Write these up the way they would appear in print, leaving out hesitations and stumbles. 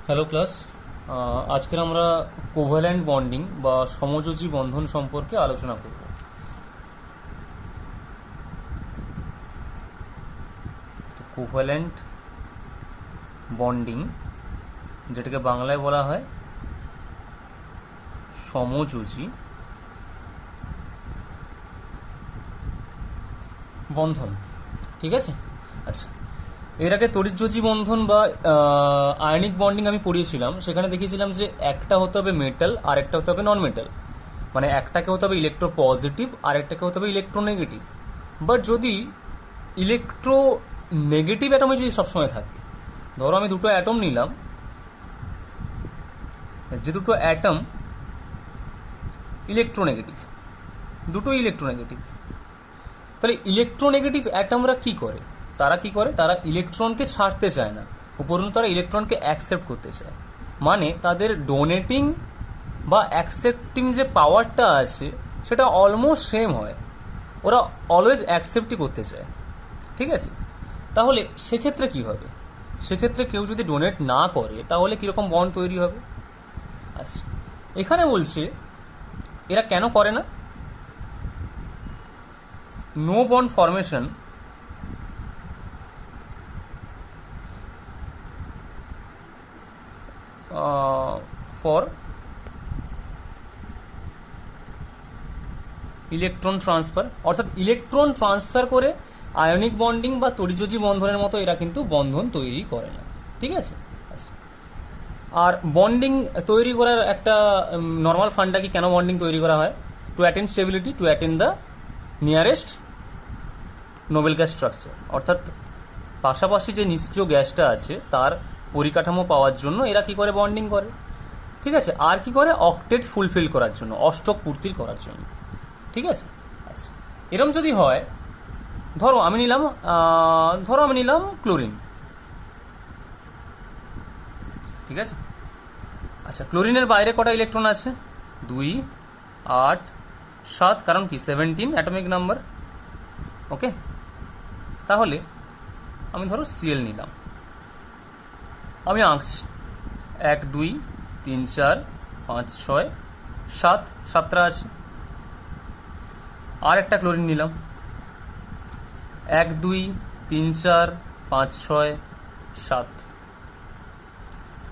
Hello class. আজকের আমরা covalent bonding বা সমযোজী বন্ধন সম্পর্কে আলোচনা করব। তো কোভ্যালেন্ট বন্ডিং, যেটাকে বাংলায় বলা হয় সমযোজী বন্ধন, ঠিক আছে। আচ্ছা, এর আগে তড়িৎযোজী বন্ধন বা আয়নিক বন্ডিং আমি পড়িয়েছিলাম। সেখানে দেখিয়েছিলাম যে একটা হতে হবে মেটাল আর একটা হতে হবে নন মেটাল, মানে একটাকে হতে হবে ইলেকট্রো পজিটিভ আর একটাকে হতে হবে ইলেকট্রো নেগেটিভ। বাট যদি ইলেকট্রো নেগেটিভ অ্যাটমে যদি সবসময় থাকে, ধরো আমি দুটো অ্যাটম নিলাম, যে দুটো অ্যাটম ইলেকট্রোনেগেটিভ, দুটো ইলেকট্রোনেগেটিভ, তাহলে ইলেকট্রোনেগেটিভ অ্যাটমরা কি করে? তারা ইলেকট্রনকে ছাড়তে চায় না, উপরন্তু তারা ইলেকট্রনকে অ্যাকসেপ্ট করতে চায়। মানে তাদের ডোনেটিং বা অ্যাকসেপ্টিং যে পাওয়ারটা আছে সেটা অলমোস্ট সেম হয়। ওরা অলওয়েজ অ্যাকসেপ্টই করতে চায়, ঠিক আছে। তাহলে সেক্ষেত্রে কি হবে? সেক্ষেত্রে কেউ যদি ডোনেট না করে তাহলে কীরকম বন্ড তৈরি হবে? আচ্ছা, এখানে বলছে এরা কেন করে না। No bond formation for electron transfer, অর্থাৎ ইলেকট্রন ট্রান্সফার করে আয়নিক বন্ডিং বা তড়িৎযোজী বন্ধনের মতো এরা কিন্তু বন্ধন তৈরি করে না, ঠিক আছে। আচ্ছা, আর বন্ডিং তৈরি করার একটা নর্মাল ফান্ডা কি, কেন বন্ডিং তৈরি করা হয়? Two attain stability, two attain the nearest Nobel gas structure, অর্থাৎ পাশাপাশি যে নিষ্ক্রিয় গ্যাসটা আছে তার পরিকাঠামো পাওয়ার জন্য এরা কি করে? বন্ডিং করে, ঠিক আছে। আর কি করে? অক্টেট ফুলফিল করার জন্য, অষ্টক পূর্তি করার জন্য, ঠিক আছে। আচ্ছা, এরম যদি হয়, ধরো আমি নিলাম ক্লোরিন, ঠিক আছে। আচ্ছা, ক্লোরিনের বাইরে কটা ইলেকট্রন আছে? 2, 8, 7, কারণ কি 17 অ্যাটমিক নাম্বার, ওকে। তাহলে আমি ধরো সিএল নিলাম, আমি আঁকছি 1, 2, 3, 4, 5, 6, 7, 7টা আছে। আর একটা ক্লোরিন নিলাম, 1, 2, 3, 4, 5, 6, 7।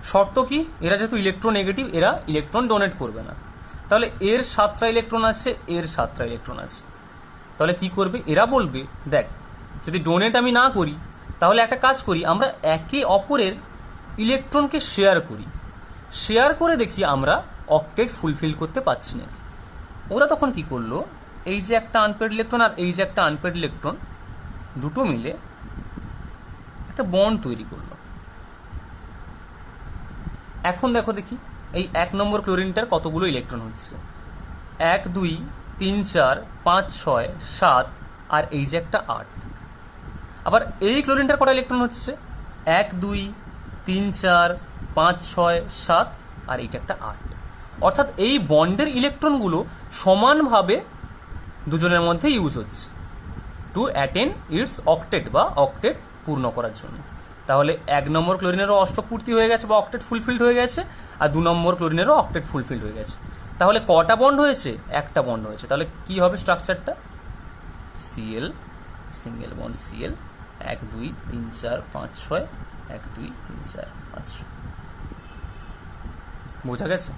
শর্ত কি? এরা যেহেতু ইলেকট্রোনেগেটিভ, এরা ইলেকট্রন ডোনেট করবে না। তাহলে এর 7টা ইলেকট্রন আছে, এর 7টা ইলেকট্রন আছে। তাহলে কি করবে? এরা বলবে, দেখ, যদি ডোনেট আমি না করি তাহলে একটা কাজ করি, আমরা একে অপরের ইলেকট্রনকে শেয়ার করে দেখি আমরা অক্টেট ফুলফিল করতে পারছি নাকি। ওরা তখন কি করলো, এই যে একটা আনপেড ইলেকট্রন আর এই যে একটা আনপেড ইলেকট্রন, দুটো মিলে একটা বন্ড তৈরি করলো। এখন দেখি এই 1 নম্বর ক্লোরিনটার কতগুলো ইলেকট্রন হচ্ছে? 1, 2, 3, 4, 5, 6, 7, আর এই যে একটা 8। আবার এই ক্লোরিনটার কটা ইলেকট্রন হচ্ছে? 1, 2, 3, 4, 5, 6, 7, আর এইটা একটা 8। অর্থাৎ এই বন্ডের ইলেকট্রনগুলো সমানভাবে দুজনের মধ্যে ইউজ হচ্ছে টু অ্যাটেন ইটস অক্টেট বা অক্টেট পূর্ণ করার জন্য। তাহলে 1 নম্বর ক্লোরিনেরও অষ্টক পূর্তি হয়ে গেছে বা অক্টেট ফুলফিল্ড হয়ে গেছে, আর 2 নম্বর ক্লোরিনেরও অক্টেট ফুলফিল্ড হয়ে গেছে। তাহলে কটা বন্ড হয়েছে? একটা বন্ড হয়েছে। তাহলে কি হবে স্ট্রাকচারটা? CL, single bond CL, 1, 2, 3, 4, 5, 6, 1, 2, 3, 4, 5, 6। বোঝা গেছে?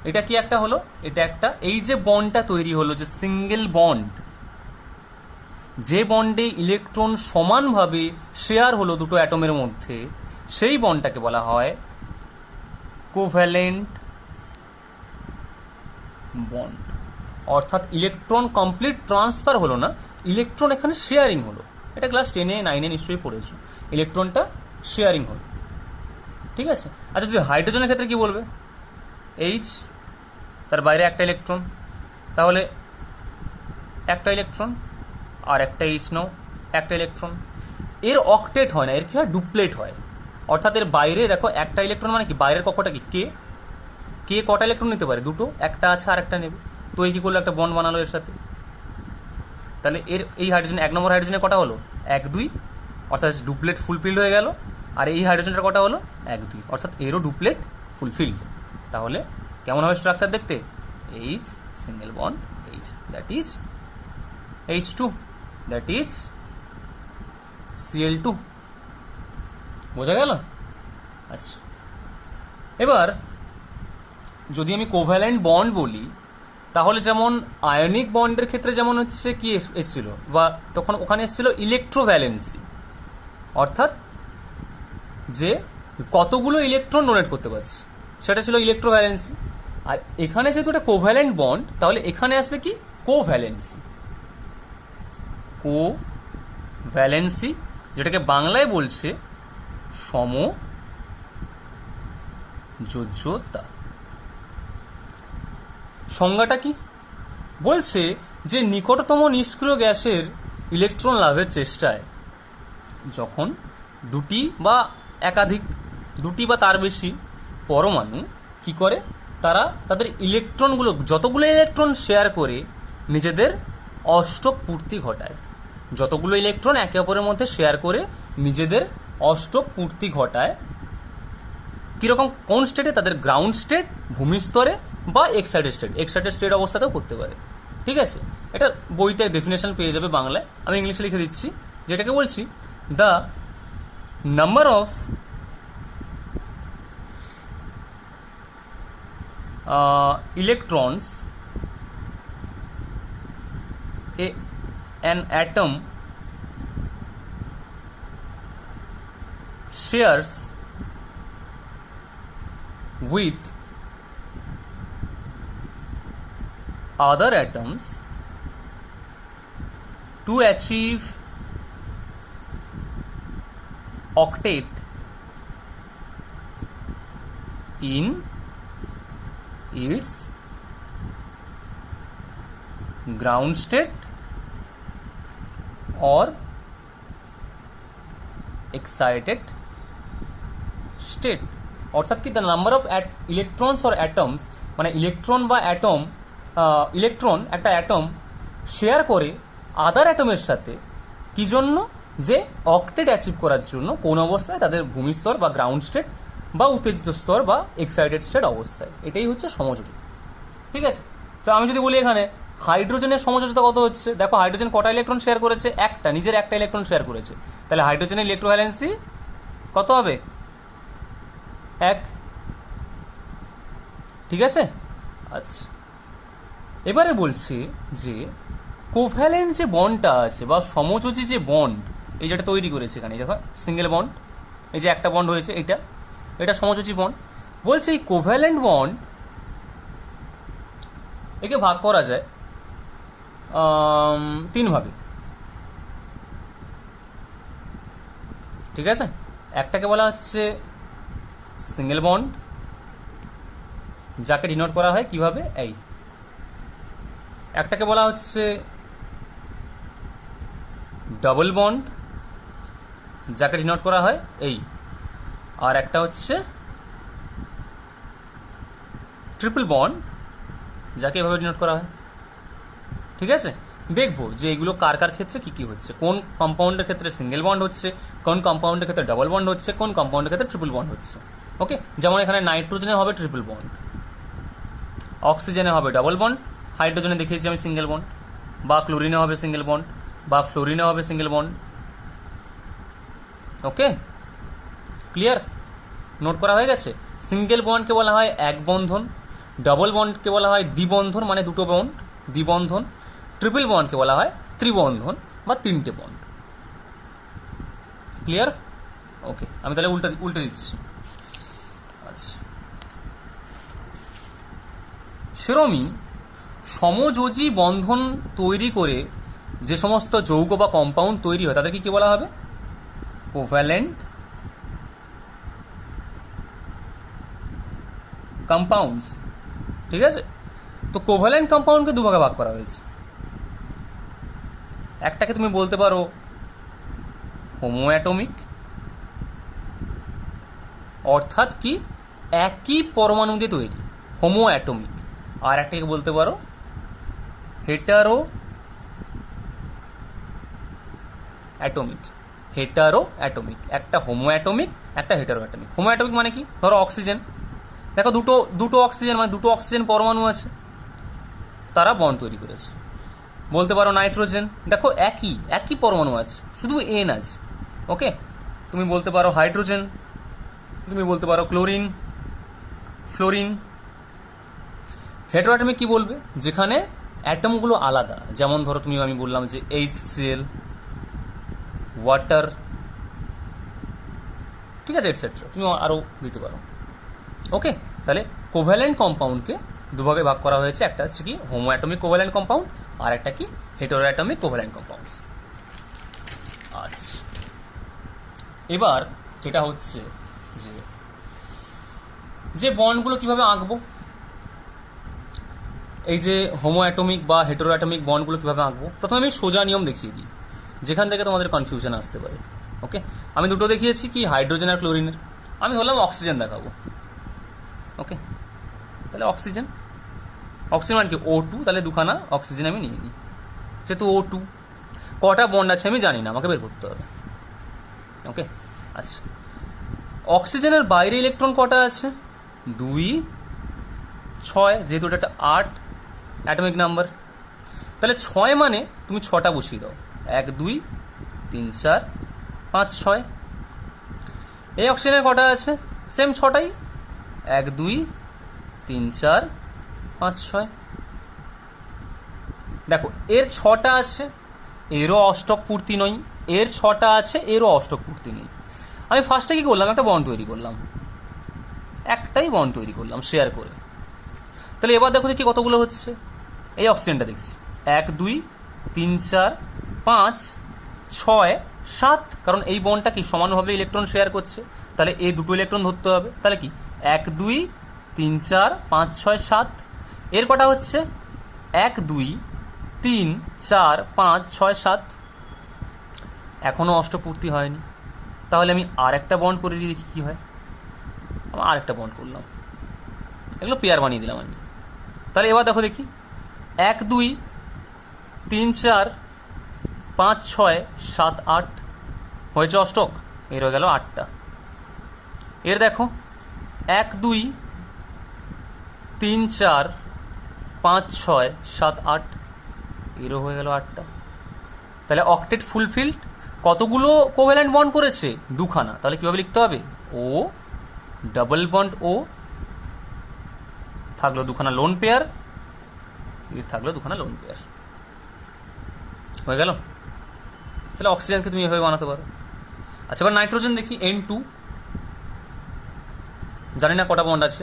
এটা কি একটা হলো? এটা একটা, এই যে বন্ডটা তৈরি হলো, যে সিঙ্গেল বন্ড, যে বন্ডে ইলেকট্রন সমানভাবে শেয়ার হলো দুটো অ্যাটমের মধ্যে, সেই বন্ডটাকে বলা হয় কোভ্যালেন্ট বন্ড। অর্থাৎ ইলেকট্রন কমপ্লিট ট্রান্সফার হলো না, ইলেকট্রন এখানে শেয়ারিং হলো। এটা ক্লাস 10-এ 9-এ নিশ্চয়ই পড়েছো, ইলেকট্রনটা শেয়ারিং হলো, ঠিক আছে। আচ্ছা, যদি হাইড্রোজেনের ক্ষেত্রে কি বলবে? এইচ, তার বাইরে একটা ইলেকট্রন, তাহলে একটা ইলেকট্রন, আর একটা এইচ নাও, একটা ইলেকট্রন। এর অক্টেট হয় না, এর কি হয়? ডুপ্লেট হয়। অর্থাৎ এর বাইরে দেখো একটা ইলেকট্রন, মানে কি বাইরের কক্ষটা কি কে কটা ইলেকট্রন নিতে পারে? দুটো, একটা আছে আর একটা নেবে। তো এই কি করলো? একটা বন্ড বানালো এর সাথে। তাহলে এর এই হাইড্রোজেন 1 নম্বর হাইড্রোজেনের কটা হলো? 1, 2, অর্থাৎ ডুপ্লেট ফুলফিল্ড হয়ে গেল। আর এই হাইড্রোজেনটার কটা হলো 1 2, অর্থাৎ এরও ডুপ্লেট ফুলফিলড। তাহলে কেমন হবে স্ট্রাকচার দেখতে? H single bond H, that is H2, that is Cl2। বোঝা গেল? আচ্ছা, এবার যদি আমি কোভ্যালেন্ট বন্ড বলি, তাহলে যেমন আয়নিক বন্ডের ক্ষেত্রে যেমন হচ্ছে কি এসেছিল, বা তখন ওখানে এসেছিল ইলেকট্রোভ্যালেন্সি, অর্থাৎ যে কতগুলো ইলেকট্রন ডোনেট করতে পারছে, সেটা ছিল ইলেকট্রোভ্যালেন্সি। আর এখানে যেহেতু এটা কোভ্যালেন্ট বন্ড, তাহলে এখানে আসবে কি কোভ্যালেন্সি। কোভ্যালেন্সি, যেটাকে বাংলায় বলছে সমযোজ্যতা। সংজ্ঞাটা কি বলছে? যে নিকটতম নিষ্ক্রিয় গ্যাসের ইলেকট্রন লাভের চেষ্টায় যখন দুটি বা একাধিক, দুটি বা তার বেশি পরমাণু কি করে, তারা তাদের ইলেকট্রনগুলো, যতগুলো ইলেকট্রন শেয়ার করে নিজেদের অষ্টক পূর্তি ঘটায়। যতগুলো ইলেকট্রন একে অপরের মধ্যে শেয়ার করে নিজেদের অষ্টক পূর্তি ঘটায়। কীরকম, কোন স্টেটে? তাদের গ্রাউন্ড স্টেট, ভূমিস্তরে, বা এক্সাইটেড স্টেট অবস্থাতেও করতে পারে। ঠিক আছে, এটা বইতে ডেফিনেশন পেয়ে যাবে বাংলায়, আমি ইংলিশে লিখে দিচ্ছি, যেটাকে বলছি the number of electrons an atom shares with other atoms to achieve octet in its ground state or excited state। অর্থাৎ কি, the number of electrons or atoms, মানে ইলেকট্রন বা অ্যাটম, ইলেকট্রন একটা অ্যাটম শেয়ার করে আদার অ্যাটমের সাথে, কি জন্য? যে অক্টেট অ্যাচিভ করার জন্য। কোন অবস্থায়? তাদের ভূমিস্তর বা গ্রাউন্ড স্টেট, বা উত্তেজিত স্তর, বা এক্সাইটেড স্টেট অবস্থায়। এটাই হচ্ছে সমযোজিত। ঠিক আছে, তো আমি যদি বলি এখানে হাইড্রোজেনের সমযোজিতা কত হচ্ছে, দেখো হাইড্রোজেন কটা ইলেকট্রন শেয়ার করেছে? একটা, নিজের একটা ইলেকট্রন শেয়ার করেছে। তাহলে হাইড্রোজেনের ইলেকট্রোভ্যালেন্সি কত হবে? 1। ঠিক আছে, আচ্ছা, এবারে বলছি যে কোভ্যালেন্ট যে বন্ডটা আছে, বা সমযোজী যে বন্ড, এই যেটা তৈরি করেছে এখানে, দেখো সিঙ্গেল বন্ড, এই যে একটা বন্ড হয়েছে, এটা সমযোজী বন্ড। বলছে এই কোভ্যালেন্ট বন্ড একে ভাগ করা যায় 3 ভাগে। ঠিক আছে, একটাকে বলা হচ্ছে সিঙ্গেল বন্ড, যাকে ডিনোট করা হয় কিভাবে? এই। একটাকে বলা হচ্ছে ডাবল বন্ড, যাকে ডিনোট করা হয় এই। আর একটা হচ্ছে ট্রিপল বন্ড, যাকে এভাবে ডিনোট করা হয়। ঠিক আছে, দেখবো যে এগুলো কার কার ক্ষেত্রে কি কি হচ্ছে, কোন কম্পাউন্ডের ক্ষেত্রে সিঙ্গেল বন্ড হচ্ছে, কোন কম্পাউন্ডের ক্ষেত্রে ডাবল বন্ড হচ্ছে, কোন কম্পাউন্ডের ক্ষেত্রে ট্রিপল বন্ড হচ্ছে। ওকে, যেমন এখানে নাইট্রোজেনে হবে ট্রিপল বন্ড, অক্সিজেনে হবে ডাবল বন্ড, হাইড্রোজেনে দেখিয়েছি আমি সিঙ্গেল বন্ড, বা ক্লোরিনে হবে সিঙ্গেল বন্ড, বা ফ্লোরিনে হবে সিঙ্গেল বন্ড। ওকে, ক্লিয়ার? নোট করা হয়ে গেছে। সিঙ্গেল বন্ডকে বলা হয় এক বন্ধন, ডাবল বন্ডকে বলা হয় দ্বিবন্ধন, মানে দুটো বন্ড, দ্বিবন্ধন। ট্রিপল বন্ডকে বলা হয় ত্রিবন্ধন, বা 3টে বন্ড। ক্লিয়ার? ওকে, আমি তাহলে উল্টে দিচ্ছি। আচ্ছা, সেরমই সমযোজী বন্ধন তৈরি করে যে সমস্ত যৌগ বা কম্পাউন্ড তৈরি হয়, তাদেরকে কি বলা হবে? Covalent compounds. ঠিক আছে, তো কোভ্যালেন্ট কম্পাউন্ডকে দুভাগে ভাগ করা হয়েছে। একটাকে তুমি বলতে পারো হোমোঅ্যাটমিক, অর্থাৎ কি একই পরমাণু দিয়ে তৈরি, হোমোঅ্যাটমিক। আর একটাকে বলতে পারো হেটারো অ্যাটমিক, হেটারো অ্যাটমিক, একটা হোমো অ্যাটমিক, একটা হেটারো অ্যাটমিক। হোমো অ্যাটমিক মানে কি? ধরো অক্সিজেন, দেখো দুটো অক্সিজেন মানে দুটো অক্সিজেন পরমাণু আছে, তারা বন্ড তৈরি করেছে। বলতে পারো নাইট্রোজেন, দেখো একই পরমাণু আছে, শুধু এন আছে। ওকে, তুমি বলতে পারো হাইড্রোজেন, তুমি বলতে পারো ক্লোরিন, ফ্লোরিন। হেটারোঅ্যাটমিক কি বলবে? যেখানে অ্যাটমগুলো আলাদা, যেমন ধরো আমি বললাম যে HCl, ওয়াটার, ঠিক আছে, এটসেট্রা, তুমি আরও দিতে পারো। ওকে, তাহলে কোভ্যালেন্ট কম্পাউন্ডকে দুভাগে ভাগ করা হয়েছে, একটা হচ্ছে কি হোমো অ্যাটমিক কোভ্যালেন্ট কম্পাউন্ড, আর একটা কি হেটারো অ্যাটমিক কোভ্যালেন্ট কম্পাউন্ড। আচ্ছা, এবার যেটা হচ্ছে যে বন্ডগুলো কিভাবে আঁকবো, এই যে হোমো অ্যাটমিক বা হেটারো অ্যাটমিক বন্ডগুলো কিভাবে আঁকবো, প্রথমে আমি সোজা নিয়ম দেখিয়ে দিই, যেখান থেকে তোমাদের কনফিউশন আসতে পারে। ওকে, আমি দুটো দেখিয়েছি, কি হাইড্রোজেন আর ক্লোরিনের। আমি ধরলাম অক্সিজেন দেখাবো। ওকে, তাহলে অক্সিজেন মানে কি O2, তাহলে দুখানা অক্সিজেন আমি নিয়ে নিই। যেহেতু O2, কটা বন্ড আছে আমি জানি না, আমাকে বের করতে হবে। ওকে, আচ্ছা, অক্সিজেনের বাইরে ইলেকট্রন কটা আছে? 2, 6, যেহেতু এটা একটা 8 অ্যাটমিক নাম্বার, তাহলে 6 মানে তুমি 6টা বসিয়ে দাও, 1 2 3 4 5 6। এই অক্সিজেনের কটা আছে? সেম 6টাই, 1 2 3 4 5 6। দেখো এর 6টা আছে, এরও অষ্টক পূর্তি নয়, এর 6টা আছে, এরও অষ্টক পূর্তি নেই। আমি ফার্স্টে কি করলাম? একটা বন্ড তৈরি করলাম, একটাই বন্ড তৈরি করলাম শেয়ার করে। তাহলে এবার দেখো দেখি কতগুলো হচ্ছে। এই অক্সিজেনটা দেখছি 1 2 3 4 5 6 7, কারণ এই বন্ডটা কি সমানভাবে ইলেকট্রন শেয়ার করছে, তাহলে এই দুটো ইলেকট্রন ধরতে হবে। তাহলে কি 1 2 3 4 5 6 7। এর কটা হচ্ছে? 1 2 3 4 5 6 7। এখনও অষ্টপূর্তি হয়নি, তাহলে আমি আর একটা বন্ড করে দিয়ে দেখি কী হয়। আমি আর একটা বন্ড করলাম, এগুলো পেয়ার বানিয়ে দিলাম আমি। তাহলে এবার দেখো দেখি 1 2 3 4 5 6 7 8 হয়েছে অষ্টক, এর হয়ে গেল 8টা। এর দেখো 1 2 3 4 5 6 7 8, এরও হয়ে গেল 8টা। তাহলে অক্টেট ফুলফিল্ড। কতগুলো কোভ্যালেন্ট বন্ড করেছে? দুখানা। তাহলে কীভাবে লিখতে হবে? ও ডাবল বন্ড ও, থাকলো দুখানা লোন পেয়ার, এর থাকলো দুখানা লোন পেয়ার, হয়ে গেল। তাহলে অক্সিজেনকে তুমি এভাবে বানাতে পারো। আচ্ছা, এবার নাইট্রোজেন দেখি, N2, জানি না কটা বন্ড আছে।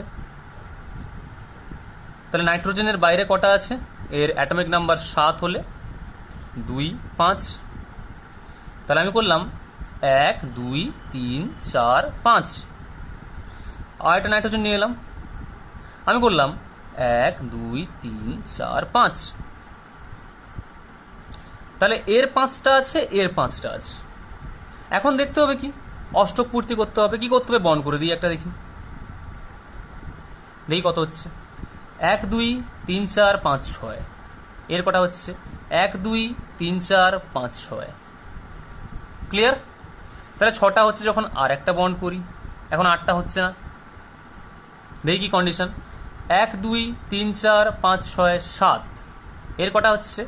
তাহলে নাইট্রোজেনের বাইরে কটা আছে? এর অ্যাটমিক নাম্বার 7 হলে 2 5। তাহলে আমি করলাম 1 2 3 4 5, আর একটা নাইট্রোজেন নিয়ে এলাম, আমি করলাম 1 2 3 4 5। তাহলে এর 5টা আছে, এর 5টা আছে। এখন দেখতে হবে কি অষ্টক পূর্তি করতে হবে। কি করতে হবে? বন্ড করে দিই একটা, দেখি কত হচ্ছে। 1 2 3 4 5 6, এর কটা হচ্ছে? 1 2 3 4 5 6। ক্লিয়ার? তাহলে 6টা হচ্ছে যখন আর একটা বন্ড করি, এখন 8টা হচ্ছে না। দেখি কি কন্ডিশন। 1 2 3 4 5 6 7, এর কটা হচ্ছে?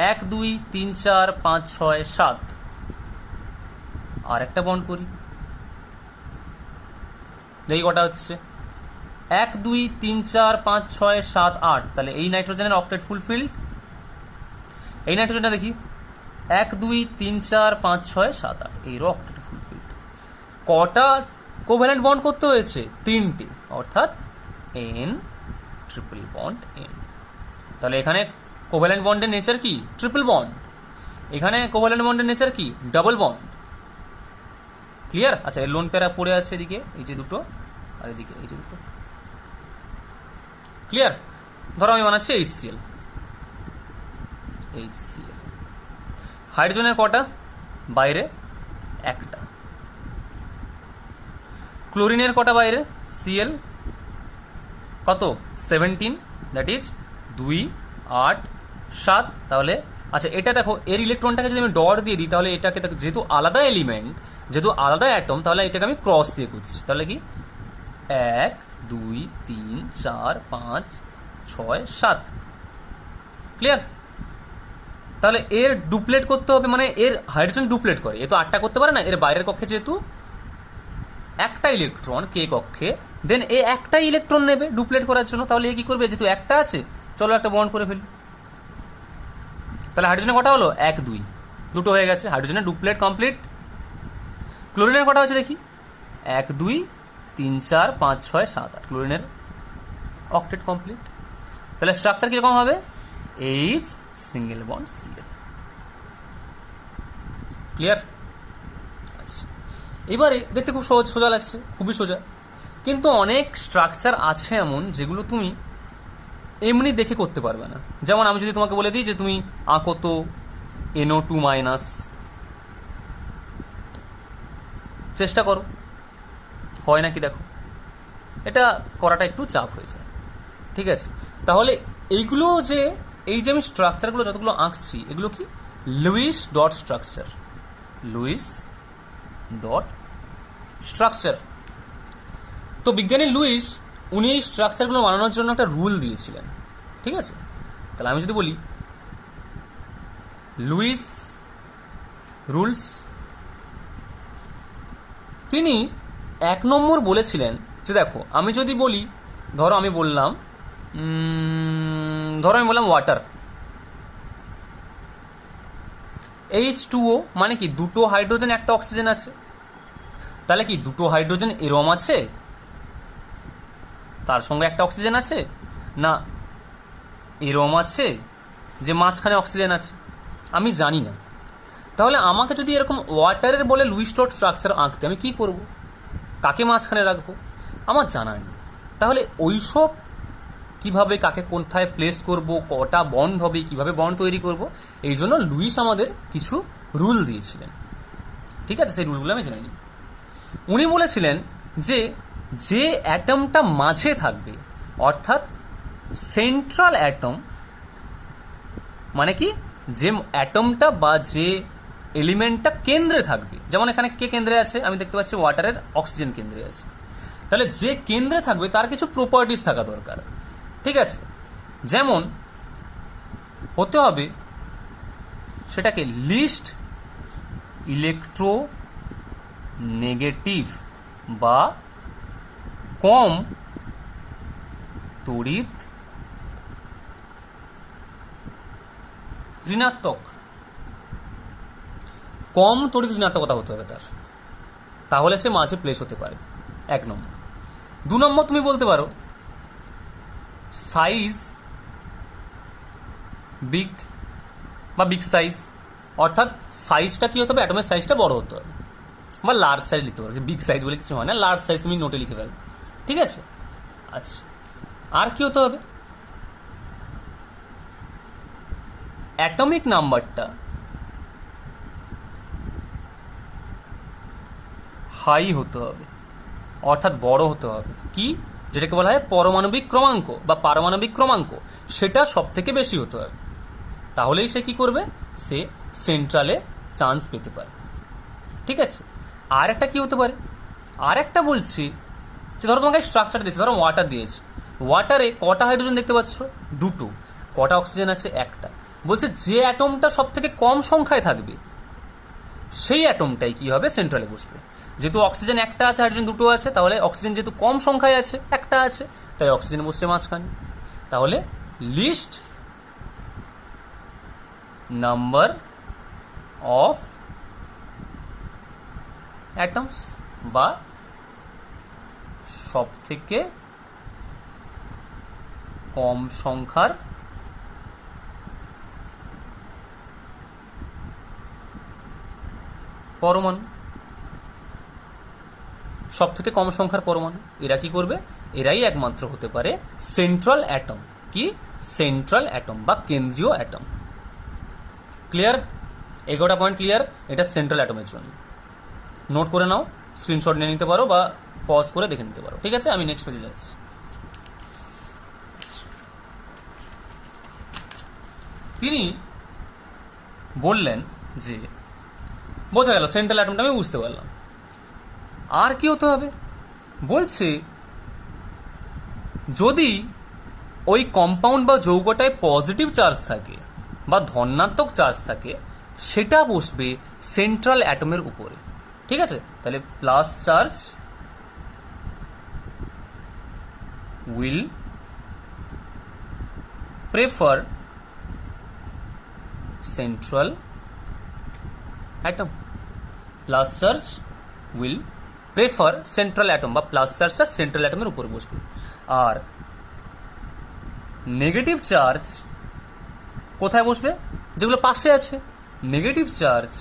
1 2 3 4 5 6 7। আর একটা বন্ড করি, দেখি কটা হচ্ছে। 1 2 3 4 5 6 7 8। তাহলে এই নাইট্রোজেনের অক্টেট ফুলফিল্ড। এই নাইট্রোজেনটা দেখি 1 2 3 4 5 6 7 8, এরও অক্টেট ফুলফিল্ড। কটা কোভ্যালেন্ট বন্ড করতে হয়েছে? 3টে, অর্থাৎ N ট্রিপল বন্ড N। তাহলে এখানে কোভ্যালেন্ট বন্ডের নেচার কি? Triple bond. এখানে কোভ্যালেন্ট বন্ডের নেচার কি? Double bond. ক্লিয়ার? আচ্ছা, এর লোন পেয়ারা পড়ে আছে এদিকে, এই যে দুটো, আর এদিকে এই যে দুটো। ক্লিয়ার? ধরো আমি বানাচ্ছি HCl। হাইড্রোজেনের কটা? বাইরে একটা। ক্লোরিনের কটা বাইরে? Cl কত? 17, দ্যাট ইজ 2 8 7। তাহলে আচ্ছা এটা দেখো, এর ইলেকট্রনটাকে যদি আমি ডট দিয়ে দিই তাহলে এটাকে যেহেতু আলাদা এলিমেন্ট, যেহেতু আলাদা অ্যাটম, তাহলে এটাকে আমি ক্রস দিয়ে করছি। তাহলে কি 1 2 3 4 5 6 7। ক্লিয়ার? তাহলে এর ডুপ্লেট করতে হবে, মানে এর হাইড্রোজেন ডুপ্লেট করে, এ তো 8টা করতে পারে না, এর বাইরের কক্ষে যেহেতু একটা ইলেকট্রন কে কক্ষে, দেন এ একটাই ইলেকট্রন নেবে ডুপ্লেট করার জন্য। তাহলে এ কি করবে, যেহেতু একটা আছে, চলো একটা বন্ড করে ফেলি। তাহলে হাইড্রোজেনের কটা হলো, 1 2, দুটো হয়ে গেছে, হাইড্রোজেনের ডুপ্লেট কমপ্লিট। ক্লোরিনের কটা হচ্ছে দেখি, 1 2 3 4 5 6 7 8, ক্লোরিনের অক্টেট কমপ্লিট। তাহলে স্ট্রাকচার কিরকম হবে, H single bond CL. Clear? আচ্ছা এবারে দেখতে খুব সহজ, সোজা লাগছে, খুবই সোজা, কিন্তু অনেক স্ট্রাকচার আছে এমন যেগুলো তুমি এমনি দেখে করতে পারবে না। যেমন আমি যদি তোমাকে বলে দিই যে তুমি আঁকো তো NO2-, চেষ্টা করো, হয় নাকি দেখো, এটা করাটা একটু চাপ হয়ে যায়। ঠিক আছে? তাহলে এইগুলো যে এই যে আমি স্ট্রাকচারগুলো যতগুলো আঁকছি, এগুলো কি Luis dot structure, Luis dot structure. তো বিজ্ঞানী লুইস, উনি এই স্ট্রাকচারগুলো বানানোর জন্য একটা রুল দিয়েছিলেন। ঠিক আছে? তাহলে আমি যদি বলি লুইস রুলস, তিনি 1 নম্বর বলেছিলেন যে দেখো, আমি যদি বলি, ধরো আমি বললাম ওয়াটার, H2O, মানে কি দুটো হাইড্রোজেন একটা অক্সিজেন আছে। তাহলে কি দুটো হাইড্রোজেন এরম আছে, তার সঙ্গে একটা অক্সিজেন আছে, না এরম আছে যে মাঝখানে অক্সিজেন আছে? আমি জানি না। তাহলে আমাকে যদি এরকম ওয়াটারের বলে লুইস ডট স্ট্রাকচার আঁকতে, আমি কি করব, কাকে মাঝখানে রাখবো, আমার জানা নেই। তাহলে ওইসব কিভাবে কাকে কোথায় প্লেস করব, কটা বন্ড হবে, কিভাবে বন্ড তৈরি করব, এই জন্য লুইস আমাদের কিছু রুল দিয়েছিলেন। ঠিক আছে? সেই রুলগুলো আমি জেনে নিই। উনি বলেছিলেন যে যে অ্যাটমটা মাঝে থাকবে, অর্থাৎ সেন্ট্রাল অ্যাটম, মানে কি যে অ্যাটমটা বা যে এলিমেন্টটা কেন্দ্রে থাকবে, যেমন এখানে কে কেন্দ্রে আছে, আমি দেখতে পাচ্ছি ওয়াটারের অক্সিজেন কেন্দ্রে আছে। তাহলে যে কেন্দ্রে থাকবে তার কিছু প্রপার্টিস থাকা দরকার। ঠিক আছে? যেমন হতে হবে সেটাকে লিস্ট ইলেকট্রো নেগেটিভ বা কম তড়িৎ ঋণাত্মক, কম তড়িৎ ঋণাত্মকতা হতে হবে তার, তাহলে সে মাঝে প্লেস হতে পারে। 1 নম্বর। 2 নম্বর তুমি বলতে পারো সাইজ বিগ বা বিগ সাইজ, অর্থাৎ সাইজটা কি হতে হবে, অ্যাটমের সাইজটা বড় হতে হবে, বা লার্জ সাইজ লিখতে পারো, বিগ সাইজ বলে কিছু হয় না, লার্জ সাইজ তুমি নোটে লিখে ফেলো। ঠিক আছে? আচ্ছা আর কি হতে হবে, অ্যাটমিক নাম্বারটা হাই হতে হবে, অর্থাৎ বড় হতে হবে। কি, যেটাকে বলা হয় পরমাণবিক ক্রমাঙ্ক বা পারমাণবিক ক্রমাঙ্ক, সেটা সব থেকে বেশি হতে হবে। তাহলেই সে কি করবে, সে সেন্ট্রালে চান্স পেতে পারে। ঠিক আছে? আর একটা কি হতে পারে, আর একটা বলছি যে ধরো তোমাকে স্ট্রাকচার দিয়েছে, ধরো ওয়াটার দিয়েছে, ওয়াটারে কটা হাইড্রোজেন দেখতে পাচ্ছ, 2টো, কটা অক্সিজেন আছে, 1টা। বলছে যে অ্যাটমটা সব থেকে কম সংখ্যায় থাকবে সেই অ্যাটমটাই কি হবে, সেন্ট্রালে বসবে। যেহেতু অক্সিজেন 1টা আছে, হাইড্রোজেন 2টো আছে, তাহলে অক্সিজেন যেহেতু কম সংখ্যায় আছে, 1টা আছে, তাই অক্সিজেন বসছে মাঝখানে। তাহলে লিস্ট নাম্বার অফ অ্যাটমস বা সব থেকে কম সংখ্যার পরমাণু, সব থেকে কম সংখ্যার পরমাণু, এরা কি করবে, এরাই একমাত্র হতে পারে সেন্ট্রাল অ্যাটম। কি, সেন্ট্রাল অ্যাটম বা কেন্দ্রীয় অ্যাটম। ক্লিয়ার? 11টা পয়েন্ট ক্লিয়ার, এটা সেন্ট্রাল অ্যাটমের জন্য। নোট করে নাও, স্ক্রিনশট নিয়ে নিতে পারো বা পজ করে দেখে নিতে পারো। ঠিক আছে? আমি নেক্সট পেজে যাচ্ছি। তিনি বললেন যে বোঝা গেল সেন্ট্রাল অ্যাটমটা আমি বুঝতে পারলাম। আর কি হতে হবে বলছে, যদি ওই কম্পাউন্ড বা যৌগটায় পজিটিভ চার্জ থাকে বা ধনাত্মক চার্জ থাকে, সেটা বসবে সেন্ট্রাল অ্যাটমের উপরে। ঠিক আছে, তাহলে plus charge will prefer central atom. Plus charge will prefer central atom, বা প্লাস চার্জটা সেন্ট্রাল অ্যাটমের উপরে বসবে। আর নেগেটিভ চার্জ কোথায় বসবে? যেগুলো পাশে আছে। Negative charge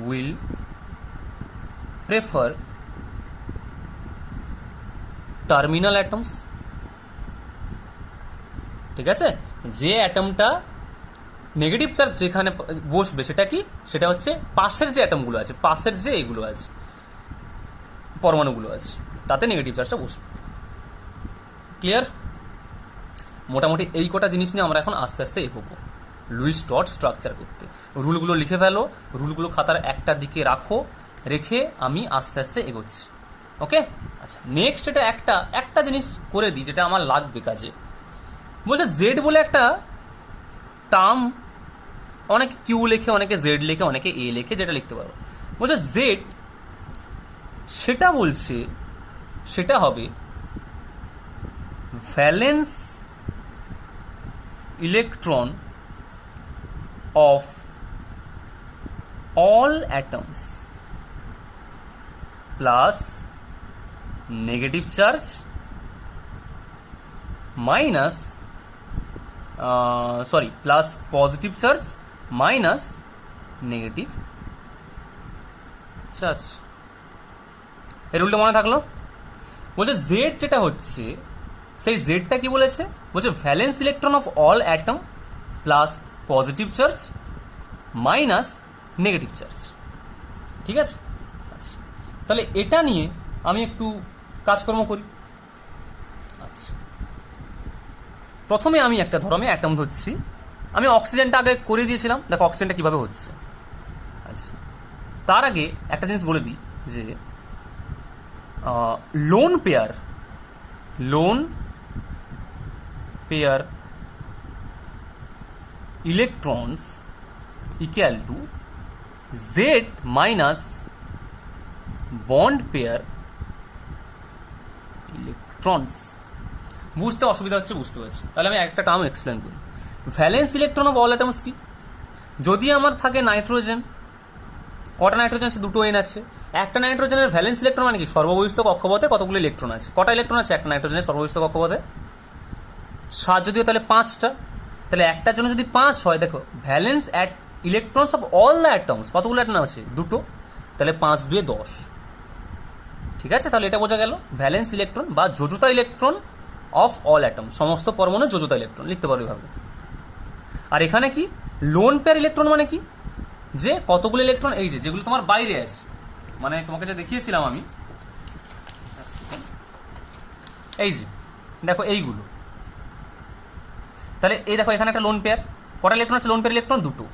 will prefer terminal atoms. ঠিক আছে, যে অ্যাটমটা নেগেটিভ চার্জ যেখানে বসবে সেটা কি, সেটা হচ্ছে পাশের যে অ্যাটমগুলো আছে, পাশের যে এগুলো আছে, পরমাণুগুলো আছে, তাতে নেগেটিভ চার্জটা বসবে। ক্লিয়ার? মোটামুটি এই কটা জিনিস নিয়ে আমরা এখন আস্তে আস্তে এগোবো লুইস স্ট্রট স্ট্রাকচার করতে। রুলগুলো লিখে ফেলো, রুলগুলো খাতার একটা দিকে রাখো, রেখে আমি আস্তে আস্তে এগোচ্ছি। ওকে, আচ্ছা নেক্সট এটা একটা জিনিস করে দিই যেটা আমার লাগবে কাজে। বলছে জেড বলে একটা টার্ম, অনেকে কিউ লেখে, অনেকে জেড লেখে, অনেকে এ লেখে, যেটা লিখতে পারো। বলছে জেড, সেটা বলছে সেটা হবে valence electron of all atoms plus negative charge minus plus positive charge minus negative charge। এই রুলটা মনে থাকলো? বলছে জেড যেটা হচ্ছে, সেই জেডটা কি বলেছে? বলছে valence electron of all atom plus positive charge minus negative charge. ঠিক আছে, আচ্ছা তাহলে এটা নিয়ে আমি একটু কাজকর্ম করি। আচ্ছা, প্রথমে আমি একটা ধরো আমি অ্যাটম ধরছি, আমি অক্সিজেনটা আগে করে দিয়েছিলাম, দেখো অক্সিজেনটা কীভাবে হচ্ছে। আচ্ছা, তার আগে একটা জিনিস বলে দিই যে lone pair electrons equal to Z minus bond pair electrons। বুঝতে অসুবিধা হচ্ছে, বুঝতে পারছি। তাহলে আমি একটা টার্ম এক্সপ্লেন করি। Valence electron of all atoms কি? যদি আমার থাকে নাইট্রোজেন, কটা নাইট্রোজেন আছে? দুটো এন আছে। একটা নাইট্রোজেনের ভ্যালেন্স ইলেকট্রন মানে কি? সর্ববহিস্থ কক্ষপথে কতগুলো ইলেকট্রন আছে? কটা ইলেকট্রন আছে একটা নাইট্রোজেনের সর্ববহিস্থ কক্ষপথে? 7, যদিও তাহলে 5টা। তাহলে একটার জন্য যদি 5 হয়, দেখো valence at electrons of all the atoms, কতগুলো অ্যাটম আছে? দুটো। তাহলে 5 2 10। ঠিক আছে, তাহলে এটা বোঝা গেল ভ্যালেন্স ইলেকট্রন বা যোজতা ইলেকট্রন অফ অল অ্যাটম, সমস্ত পরমাণু যোজতা ইলেকট্রন লিখতে পারো এভাবে। আর এখানে কি লোন পেয়ার ইলেকট্রন মানে কি? যে কতগুলো ইলেকট্রন, এই যে যেগুলো তোমার বাইরে আছে, মানে তোমাকে যে দেখিয়েছিলাম আমি, এই যে দেখো এইগুলো। তাহলে এই দেখো এখানে একটা লোন পেয়ার, কটা ইলেকট্রন আছে? লোন পেয়ার ইলেকট্রন দুটো।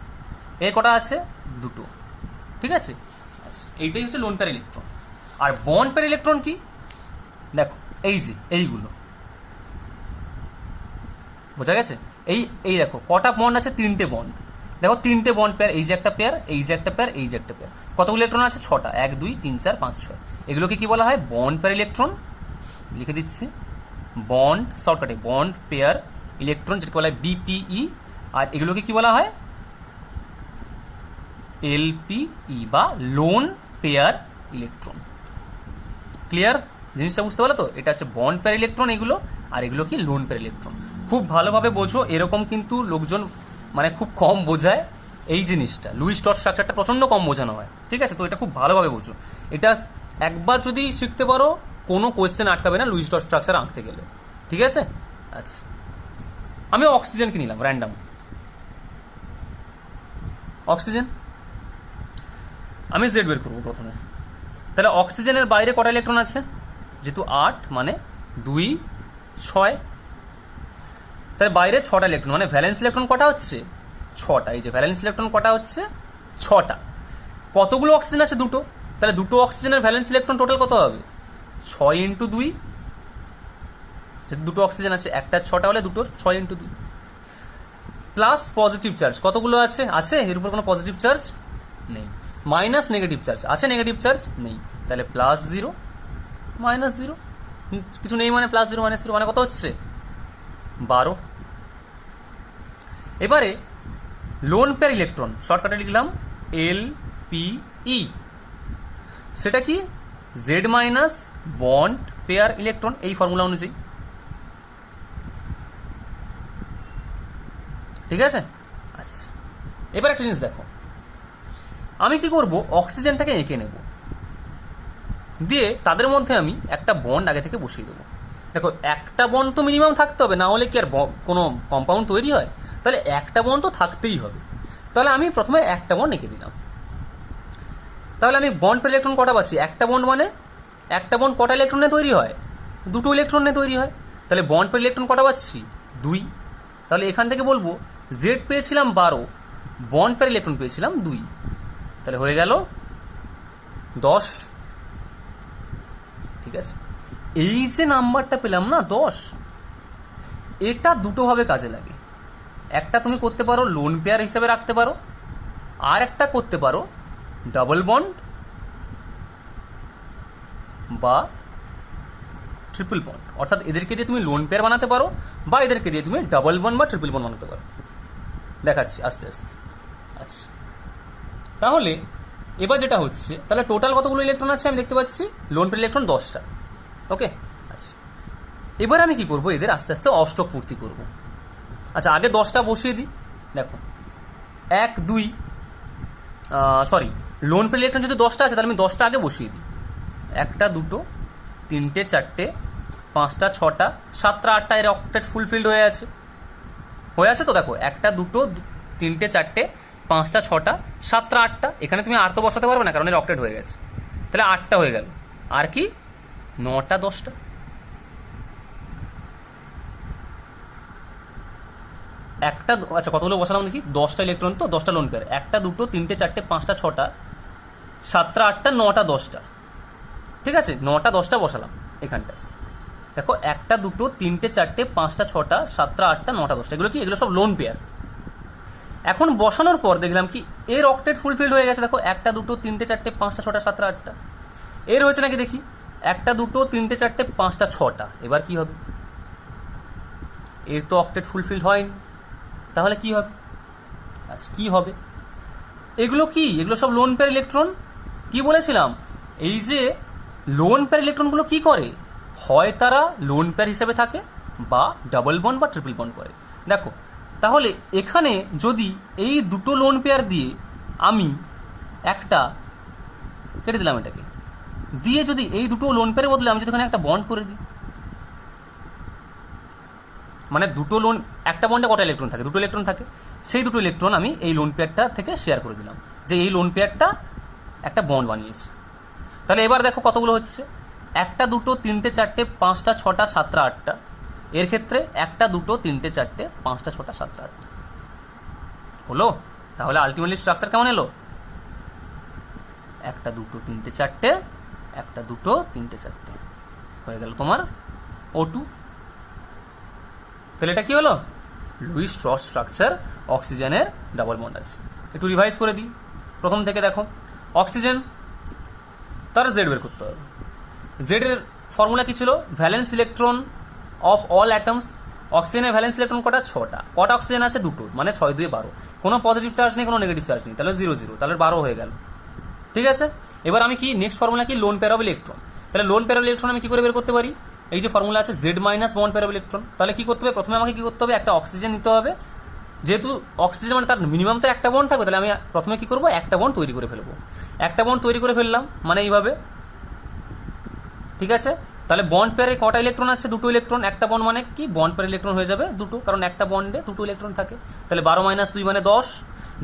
এর কটা আছে? দুটো। ঠিক আছে, আচ্ছা এইটাই হচ্ছে লোন পেয়ার ইলেকট্রন। আর বন্ড পেয়ার ইলেকট্রন কি? দেখো এই যে এইগুলো, বোঝা গেছে? এই দেখো কটা বন্ড আছে? 3টে বন্ড। দেখো 3টে বন্ড পেয়ার, এই যে একটা পেয়ার, এই যে একটা পেয়ার, এই যে একটা পেয়ার। কতগুলো ইলেকট্রন আছে? 6টা। 1 2 3 4 5 6। এগুলোকে কি বলা হয়? Bond pair electron. লিখে দিচ্ছি, বন্ড শর্টকাটে বন্ড পেয়ার ইলেকট্রন, যেটাকে বলা হয় বিপিই। আর এগুলোকে কি বলা হয়? এলপিই বা লোন পেয়ার ইলেকট্রন। ক্লিয়ার? জিনিসটা বুঝতে পারলো তো? এটা হচ্ছে বন্ড পেয়ার ইলেকট্রন এগুলো, আর এগুলো কি লোন পেয়ার ইলেকট্রন। খুব ভালোভাবে বোঝো, এরকম কিন্তু লোকজন মানে খুব কম বোঝায় এই জিনিসটা। লুইস স্ট্রট স্ট্রাকচারটা প্রচণ্ড কম বোঝানো হয়। ঠিক আছে, তো এটা খুব ভালোভাবে বোঝো। এটা একবার যদি শিখতে পারো, কোনো কোয়েশ্চেন আটকাবে না লুইস স্ট্রট স্ট্রাকচার আঁকতে গেলে। ঠিক আছে, আচ্ছা আমি অক্সিজেনকে নিলাম র্যান্ডাম। অক্সিজেন আমি জেড বের করবো প্রথমে। তাহলে অক্সিজেনের বাইরে কটা ইলেকট্রন আছে? যেহেতু 8 মানে 2 6, তাহলে বাইরে 6টা ইলেকট্রন, মানে ভ্যালেন্স ইলেকট্রন কটা হচ্ছে? ছটা। এই যে ভ্যালেন্স ইলেকট্রন কটা হচ্ছে? ছটা। কতগুলো অক্সিজেন আছে? দুটো। তাহলে দুটো অক্সিজেনের ভ্যালেন্স ইলেকট্রন টোটাল কত হবে? 6 × 2। দুটো অক্সিজেন আছে, একটা 6টা হলে দুটোর 6 × 2 প্লাস পজিটিভ চার্জ কতগুলো আছে? এর উপর কোনো পজিটিভ চার্জ নেই। মাইনাস নেগেটিভ চার্জ আছে? নেগেটিভ চার্জ নেই। তাহলে +0 -0, কিছু নেই মানে +0 -0 মানে কত হচ্ছে? 12। এবারে লোন পেয়ার ইলেকট্রন শর্টকাটে লিখলাম LPE। সেটা কি? Z minus bond pair electron, এই ফর্মুলা অনুযায়ী। ঠিক আছে? আচ্ছা, এবার একটা জিনিস দেখো, আমি কি করব, অক্সিজেনটাকে এঁকে নেব, দিয়ে তাদের মধ্যে আমি একটা বন্ড আগে থেকে বসিয়ে দেবো। দেখো, একটা বন্ড তো মিনিমাম থাকতে হবে, না হলে কি আর কোনো কম্পাউন্ড তৈরি হয়? তাহলে একটা বন্ড তো থাকতেই হবে। তাহলে আমি প্রথমে একটা বন্ড এঁকে দিলাম। তাহলে আমি বন্ড পেয়ার ইলেকট্রন কটা পাচ্ছি? একটা বন্ড মানে একটা বন্ড কটা ইলেকট্রনে তৈরি হয়? দুটো ইলেকট্রনে তৈরি হয়। তাহলে বন্ড পেয়ার ইলেকট্রন কটা পাচ্ছি? 2। তাহলে এখান থেকে বলবো জেড পেয়েছিলাম 12, বন্ড পেয়ার ইলেকট্রন পেয়েছিলাম 2। তাহলে হয়ে গেল 10। ঠিক আছে, এই যে নাম্বারটা পেলাম না 10, এটা দুটোভাবে কাজে লাগে। একটা তুমি করতে পারো লোন পেয়ার হিসাবে রাখতে পারো, আর একটা করতে পারো ডাবল বন্ড বা ট্রিপল বন্ড। অর্থাৎ এদেরকে দিয়ে তুমি লোন পেয়ার বানাতে পারো, বা এদেরকে দিয়ে তুমি ডাবল বন্ড বা ট্রিপল বন্ড বানাতে পারো। দেখাচ্ছি আস্তে আস্তে। আচ্ছা, তাহলে এবার যেটা হচ্ছে, তাহলে টোটাল কতগুলো ইলেকট্রন আছে আমি দেখতে পাচ্ছি? লোন পেয়ার ইলেকট্রন 10টা। ওকে, আচ্ছা, এবার আমি কি করব, এদের আস্তে আস্তে অষ্টক পূর্তি করব। আচ্ছা, আগে 10টা বসিয়ে দিই। দেখো, 1 2 সরি, লোন পেয়ার ইলেকট্রন যদি 10টা আছে, তাহলে আমি 10টা আগে বসিয়ে দিই। 1টা 2টো 3টে 4টে 5টা 6টা 7টা 8টা এর অক্টেট ফুলফিল্ড হয়ে আছে। তো দেখো, 1টা 2টো 3টে 4টে 5টা 6টা 7টা 8টা। এখানে তুমি আর তো বসাতে পারবে না, কারণ এর অক্টেট হয়ে গেছে। তাহলে 8টা হয়ে গেল। আর কি 9টা 10টা। একটা, আচ্ছা কতগুলো বসালাম দেখি? 10টা ইলেকট্রন, তো 10টা লোন পেয়ার। 1টা 2টো 3টে 4টে 5টা 6টা 7টা 8টা 9টা 10টা। ঠিক আছে, 9টা 10টা বসালাম এখানটা। দেখো, 1টা 2টো 3টে 4টে 5টা 6টা 7টা 8টা 9টা 10টা, এগুলো কি? এগুলো সব লোন পেয়ার। এখন বসানোর পর দেখলাম কি এর অক্টেট ফুলফিল হয়ে গেছে। দেখো, 1টা 2টো 3টে 4টে 5টা 6টা 7টা 8টা। এর হয়েছে নাকি দেখি? 1টা 2টো 3টে 4টে 5টা 6টা। এবার কি হবে? এর তো অক্টেট ফুলফিল হয়নি, তাহলে কি হবে? আচ্ছা, কি হবে? এগুলো কি? এগুলো সব লোন পেয়ার ইলেকট্রন। কি বলেছিলাম? এই যে লোন পেয়ার ইলেকট্রনগুলো কি করে? হয় তারা লোন পেয়ার হিসেবে থাকে, বা ডাবল বন্ড বা ট্রিপল বন্ড করে। দেখো, তাহলে এখানে যদি এই দুটো লোন পেয়ার দিয়ে আমি একটা কেটে দিলাম, এটাকে দিয়ে যদি এই দুটো লোন পেয়ারের বদলে আমি যদি এখানে একটা বন্ড করে দিই, মানে দুটো লোন, একটা বন্ডে কটা ইলেকট্রন থাকে? দুটো ইলেকট্রন থাকে। সেই দুটো ইলেকট্রন আমি এই লোন পেয়ারটা থেকে শেয়ার করে দিলাম, যে এই লোন পেয়ারটা একটা বন্ড বানিয়েছে। তাহলে এবার দেখো কতগুলো হচ্ছে? 1টা 2টো 3টে 4টে 5টা 6টা 7টা 8টা। এর ক্ষেত্রে 1টা 2টো 3টে 4টে 5টা 6টা 7টা 8টা হলো। তাহলে আলটিমেটলি স্ট্রাকচার কেমন এলো? 1টা 2টো 3টে 4টে 1টা 2টো 3টে 4টে হয়ে গেল তোমার O2। তাহলে এটা কি হলো? লুইস স্ট্রস স্ট্রাকচার, অক্সিজেনের ডাবল বন্ড আছে। একটু রিভাইজ করে দিই প্রথম থেকে। দেখো, অক্সিজেন, তার জেড বের করতে হবে। জেডের ফর্মুলা কি ছিল? Valence electron of all atoms. অক্সিজেনের ভ্যালেন্স ইলেকট্রন কটা? 6টা। কটা অক্সিজেন আছে? দুটো, মানে 6 2 12। কোনো পজিটিভ চার্জ নেই, কোনো নেগেটিভ চার্জ নেই, তাহলে 0 0, তাহলে 12 হয়ে গেল। ঠিক আছে, এবার আমি কি নেক্সট ফর্মুলা কি? Loan pair of electron. তাহলে লোন পেয়ার অফ ইলেকট্রন আমি কি করে বের করতে পারি? এই যে ফর্মুলা আছে Z minus bond pair of electron. তাহলে কি করতে হবে? প্রথমে আমাকে কি করতে হবে? একটা অক্সিজেন নিতে হবে। যেহেতু অক্সিজেন মানে তার মিনিমাম তো একটা বন্ড থাকবে, তাহলে আমি প্রথমে কি করবো? একটা বন্ড তৈরি করে ফেলবো। একটা বন্ড তৈরি করে ফেললাম মানে এইভাবে। ঠিক আছে, তাহলে বন্ড পেয়ারে কটা ইলেকট্রন আছে? দুটো ইলেকট্রন। একটা বন্ড মানে কি? বন্ড পেয়ার ইলেকট্রন হয়ে যাবে দুটো, কারণ একটা বন্ডে দুটো ইলেকট্রন থাকে। তাহলে 12 - 2 মানে 10।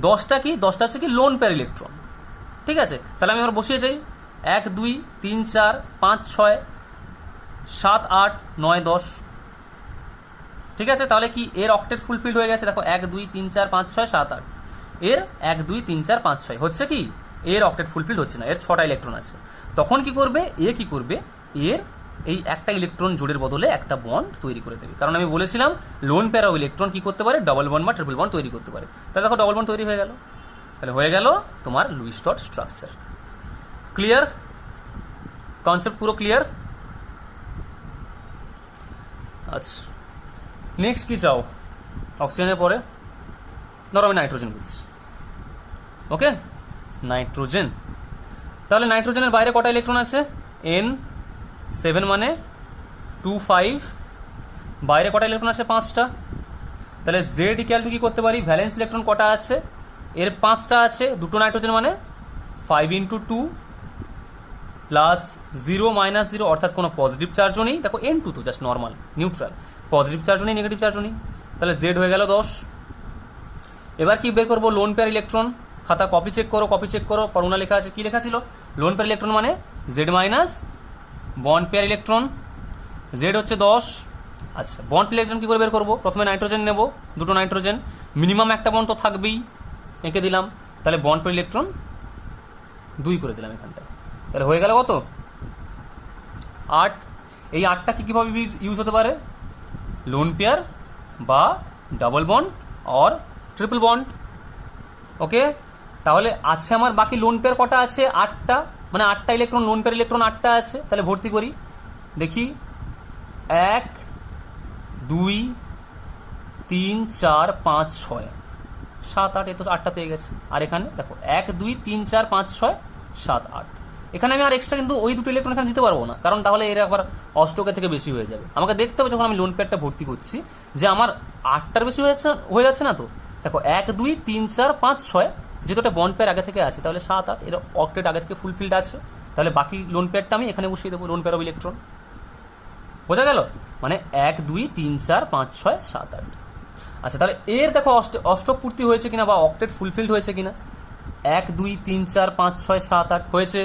10টা কি? 10টা আছে কি? Loan pair electron. ঠিক আছে, তাহলে আমি আবার বসিয়ে যাই। 1 2 3 4 5 6 7 8 9 10। ঠিক আছে, তাহলে কি এর অক্টেট ফুলফিল হয়ে গেছে? দেখো 1 2 3 4 5 6 7 8, এর 1 2 3 4 5 6 হচ্ছে কি এর অক্টেট ফুলফিল হচ্ছে না, এর 6টা ইলেকট্রন আছে। তখন কি করবে এ, কি করবে এর এই একটা ইলেকট্রন জোড়ের বদলে একটা বন্ড তৈরি করে দেবে, কারণ আমি বলেছিলাম লোন পেয়ার অফ ইলেকট্রন কি করতে পারে, ডবল বন্ড বা ট্রিপল বন্ড তৈরি করতে পারে। তাহলে দেখো ডবল বন্ড তৈরি হয়ে গেল, তাহলে হয়ে গেল তোমার Luis dot structure. Clear? Concept পুরো ক্লিয়ার? আচ্ছা, নেক্সট কি চাও? অক্সিজেনের পরে ধরো আমি নাইট্রোজেন বলছি। ওকে, নাইট্রোজেন। তাহলে নাইট্রোজেনের বাইরে কটা ইলেকট্রন আছে? N7 মানে 2 5, বাইরে কটা ইলেকট্রন আছে? 5টা। তাহলে জেড ইকুয়াল টু কি করতে পারি, ভ্যালেন্স ইলেকট্রন কটা আছে? এর 5টা আছে, দুটো নাইট্রোজেন মানে 5 × 2 প্লাস 0 - 0, অর্থাৎ কোনো পজিটিভ চার্জও নেই। দেখো N2 তো জাস্ট নর্মাল নিউট্রাল, পজিটিভ চার্জও নেই, নেগেটিভ চার্জও নেই। তাহলে জেড হয়ে গেল 10। এবার কি বের করবো? Loan pair electron. খাতা কপি চেক করো, কপি চেক করো, ফর্মুলা লেখা আছে, কি লেখা ছিল? লোন পেয়ার ইলেকট্রন মানে Z minus bond pair electron, Z হচ্ছে 10। আচ্ছা, বন্ড ইলেকট্রন কী করে বের করবো? প্রথমে নাইট্রোজেন নেব, দুটো নাইট্রোজেন, মিনিমাম একটা বন্ড তো থাকবেই, এঁকে দিলাম। তাহলে বন্ড পেয়ার ইলেকট্রন 2 করে দিলাম এখানটায়। তাহলে হয়ে গেল কত? 8। এই 8টা কীভাবে ইউজ হতে পারে? লোন পেয়ার বা double bond or triple bond. Okay, তাহলে আছে আমার বাকি লোন পেয়ার কটা আছে? 8টা, মানে 8টা ইলেকট্রন, লোন পেয়ার ইলেকট্রন 8টা আছে। তাহলে ভর্তি করি, দেখি 1 2 3 4 5 6 7 8, এ তো 8টা পেয়ে গেছে। আর এখানে দেখো 1 2 3 4 5 6 7 8, এখানে আমি আর এক্সট্রা কিন্তু ওই দুটো ইলেকট্রন এখানে দিতে পারবো না, কারণ তাহলে এর আবার অষ্টকের থেকে বেশি হয়ে যাবে। আমাকে দেখতে হবে যখন আমি লোন পেয়ারটা ভর্তি করছি যে আমার 8টার বেশি হয়ে যাচ্ছে না তো। দেখো 1 2 3 4 5 6, যেহেতু একটা বন্ড পেয়ার আগে থেকে আছে, তাহলে 7 8 এর অক্টেট আগে থেকে ফুলফিল্ড আছে। তাহলে বাকি লোন পেয়ারটা আমি এখানে বসিয়ে দেবো, লোন পেয়ার অফ ইলেকট্রন। বোঝা গেল? মানে 1 2 3 4 5 6 7 8। আচ্ছা, তাহলে এর দেখো অষ্টক পূর্তি হয়েছে কিনা বা অক্টেট ফুলফিল্ড হয়েছে কিনা। 1 2 3 4 5 6 7 8 হয়েছে।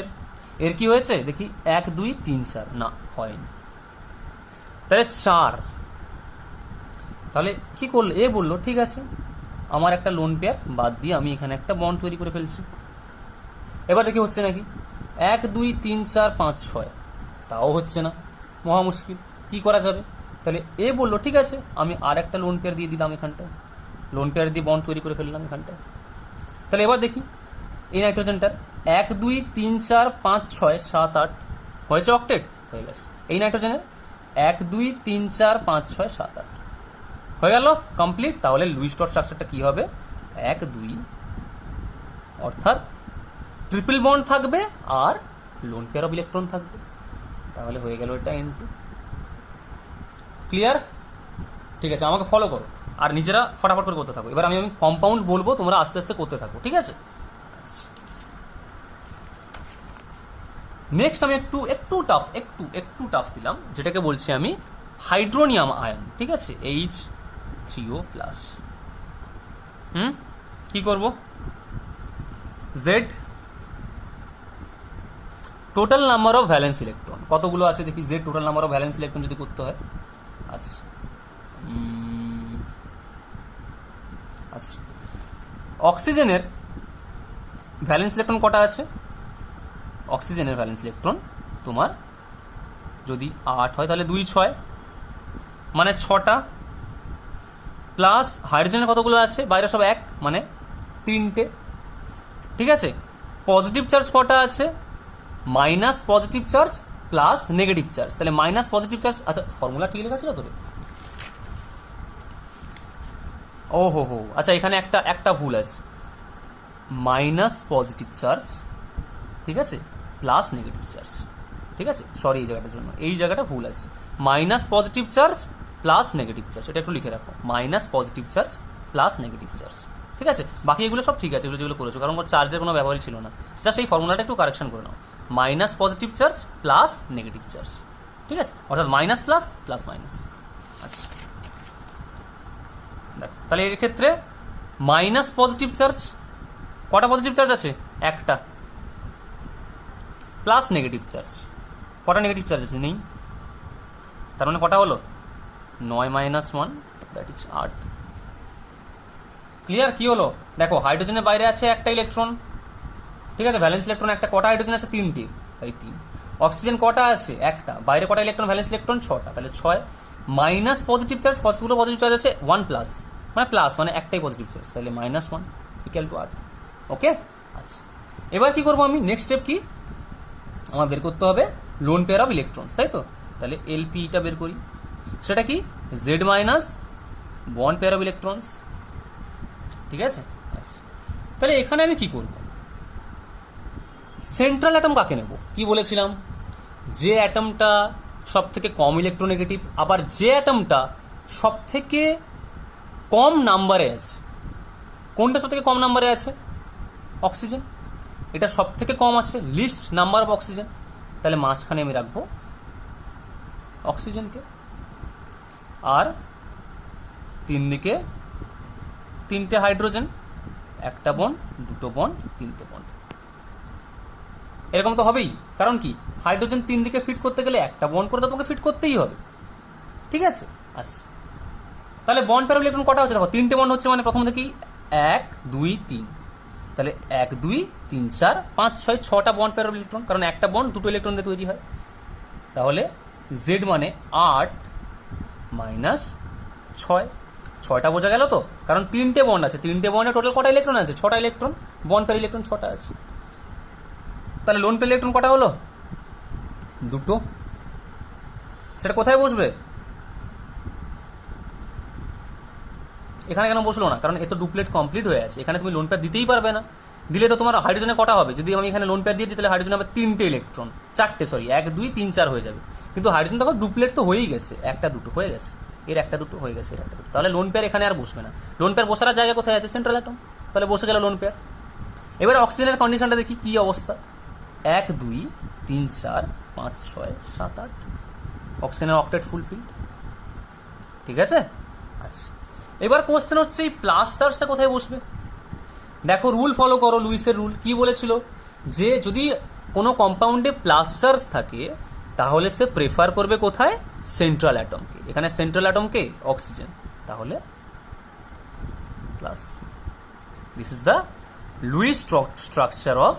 এর কি হয়েছে দেখি? 1 2 3 4, না হয়নি। তাহলে 4। তাহলে কি করলো? এ বললো ঠিক আছে, আমার একটা লোন পেয়ার বাদ দিয়ে আমি এখানে একটা বন্ড তৈরি করে ফেলছি। এবার দেখি হচ্ছে নাকি। 1 2 3 4 5 6, তাও হচ্ছে না, মহা মুশকিল। কি করা যাবে? তাহলে এ বললো ঠিক আছে, আমি আর একটা লোন পেয়ার দিয়ে দিলাম এখানটায়, লোন পেয়ার দিয়ে বন্ড তৈরি করে ফেললাম এখানটায়। তাহলে এবার দেখি এই নাইট্রোজেনটার 1 2 3 4 5 6 7 8 হয়েছে, অক্টেট হয়ে গেছে। এই নাইট্রোজেনের 1 2 3 4 5 6 7 8 হয়ে গেল কমপ্লিট। তাহলে লুইস ডট স্ট্রাকচারটা কি হবে? 1 2, অর্থাৎ ট্রিপল বন্ড থাকবে আর লোন পেয়ার অফ ইলেকট্রন থাকবে। তাহলে হয়ে গেল এটা N2। ক্লিয়ার? ঠিক আছে, আমাকে ফলো করো আর নিজেরা ফটাফট করে করতে থাকো। এবার আমি কম্পাউন্ড বলবো, তোমরা আস্তে আস্তে করতে থাকো, ঠিক আছে? নেক্সট আমি একটু টাফ দিলাম, যেটাকে বলছি আমি হাইড্রোনিয়াম আয়ন, ঠিক আছে? H3O+। কি করব? Z total number of valence electron কতগুলো আছে দেখি। Z total number of valence electron যদি করতে হয়, আচ্ছা আচ্ছা, অক্সিজেনের ভ্যালেন্স ইলেকট্রন কটা আছে? অক্সিজেনের ভ্যালেন্স ইলেকট্রন তোমার যদি 8 হয় তাহলে 2 6, মানে 6টা, প্লাস হাইড্রোজেনের কতগুলো আছে? বাইরে সব 1, মানে 3টে, ঠিক আছে? পজিটিভ চার্জ কটা আছে? Minus positive charge plus negative charge. তাহলে মাইনাস পজিটিভ চার্জ, আচ্ছা ফর্মুলা ঠিক লেখা ছিল তোর? ও হো, আচ্ছা এখানে একটা ভুল আছে, মাইনাস পজিটিভ চার্জ, ঠিক আছে, প্লাস নেগেটিভ চার্জ, ঠিক আছে? সরি, এই জায়গাটার জন্য এই জায়গাটা ভুল আছে। Minus positive charge plus negative charge, এটা একটু লিখে রাখো, minus positive charge plus negative charge, ঠিক আছে? বাকি এগুলো সব ঠিক আছে, এগুলো যেগুলো করেছো, কারণ চার্জের কোনো ব্যবহারই ছিল না। জাস্ট এই ফর্মুলাটা একটু কারেকশন করে নাও, minus positive charge plus negative charge, ঠিক আছে? অর্থাৎ মাইনাস প্লাস প্লাস মাইনাস। আচ্ছা দেখো, তাহলে এর ক্ষেত্রে মাইনাস পজিটিভ চার্জ, কটা পজিটিভ চার্জ আছে? একটা, প্লাস নেগেটিভ চার্জ, কটা নেগেটিভ চার্জ আছে? নেই। তার মানে কটা হলো? 9 - 1, দ্যাট ইজ 8। ক্লিয়ার? কি হলো দেখো, হাইড্রোজেনের বাইরে আছে একটা ইলেকট্রন, ঠিক আছে, ভ্যালেন্স ইলেকট্রন একটা, কটা হাইড্রোজেন আছে 3টে, তাই 3। অক্সিজেন কটা আছে একটা, বাইরে কটা ইলেকট্রন ভ্যালেন্স ইলেকট্রন 6টা, তাহলে 6 মাইনাস পজিটিভ চার্জ, কতগুলো পজিটিভ চার্জ আছে 1 প্লাস, মানে প্লাস মানে একটাই পজিটিভ চার্জ, তাহলে -1 ইকুয়াল টু 8। ওকে, আচ্ছা এবার কি করবো আমি, নেক্সট স্টেপ কি, আমার বের করতে হবে লোন পেয়ার অফ ইলেকট্রনস, তাই তো, তাহলে এলপিটা বের করি, সেটা কি Z minus bond pair of electrons, ঠিক আছে। আচ্ছা তাহলে এখানে আমি কি করব, সেন্ট্রাল অ্যাটম কাকে নেব, কি বলেছিলাম, যে অ্যাটমটা সব থেকে কম ইলেকট্রোনেগেটিভ, আবার যে অ্যাটমটা সব থেকে কম নাম্বারে আছে। কোনটা সব থেকে কম নাম্বারে আছে, অক্সিজেন, এটা সব থেকে কম আছে, লিস্ট নাম্বার অফ অক্সিজেন, তাহলে মাঝখানে আমি রাখবো অক্সিজেনকে, আর 3 দিকে 3টে হাইড্রোজেন, একটা বন্ড, 2টো বন্ড, 3টে বন্ড, এরকম তো হবেই, কারণ কি হাইড্রোজেন 3 দিকে ফিট করতে গেলে একটা বন্ড করে তো তোমাকে ফিট করতেই হবে, ঠিক আছে। আচ্ছা তাহলে বন্ড পেয়ার ইলেকট্রন কটা হচ্ছে দেখো, 3টে বন্ড হচ্ছে, মানে প্রথম থেকেই 1 2 3, তাহলে 1 2 3 4 5 6 6টা বন্ড পেয়ার ইলেকট্রন, কারণ একটা বন্ড 2টো ইলেকট্রন দিয়ে তৈরি হয়, তাহলে জেড মানে 8 মাইনাস 6, 6টা বোঝা গেল তো, কারণ 3টে বন্ড আছে, 3টে বন্ডে টোটাল কটা ইলেকট্রন আছে, 6টা ইলেকট্রন, বন্ড পেয়ার ইলেকট্রন 6টা আছে, তাহলে লোন পেয়ার ইলেকট্রন কটা হলো, 2টো, সেটা কোথায় বসবে, এখানে কেন বসলো না, কারণ এ তো ডুপ্লেট কমপ্লিট হয়ে আছে, এখানে তুমি লোন পেয়ার দিতেই পারবে না, দিলে তো তোমার হাইড্রোজেনে কটা হবে, যদি আমি এখানে লোন পেয়ার দিয়ে দিই তাহলে হাইড্রোজেন আবার 3টে ইলেকট্রন, 4টে সরি 1 2 3 4 হয়ে যাবে, কিন্তু হাইড্রোজেন তখন ডুপ্লেট তো হয়েই গেছে, একটা দুটো হয়ে গেছে, এর একটা দুটো হয়ে গেছে, এর একটা দুটো, তাহলে লোন পেয়ার এখানে আর বসবে না, লোন পেয়ার বসার জায়গা কোথায় আছে, সেন্ট্রাল অ্যাটম, তাহলে বসে গেল লোন পেয়ার। এবার অক্সিজেনের কন্ডিশনটা দেখি কি অবস্থা, 1 2 3 4 5 6 7 8, অক্সিজেনের অক্টেট ফুলফিল, ঠিক আছে। আচ্ছা এবার কোশ্চেন হচ্ছে এই প্লাস চার্জটা কোথায় বসবে, দেখো রুল ফলো করো, লুইসের রুল কি বলেছিল, যে যদি কোনো কম্পাউন্ডে প্লাস চার্জ থাকে তাহলে সে প্রেফার করবে কোথায়, সেন্ট্রাল অ্যাটমকে, এখানে সেন্ট্রাল অ্যাটমকে অক্সিজেন, তাহলে plus, this is the Lewis structure of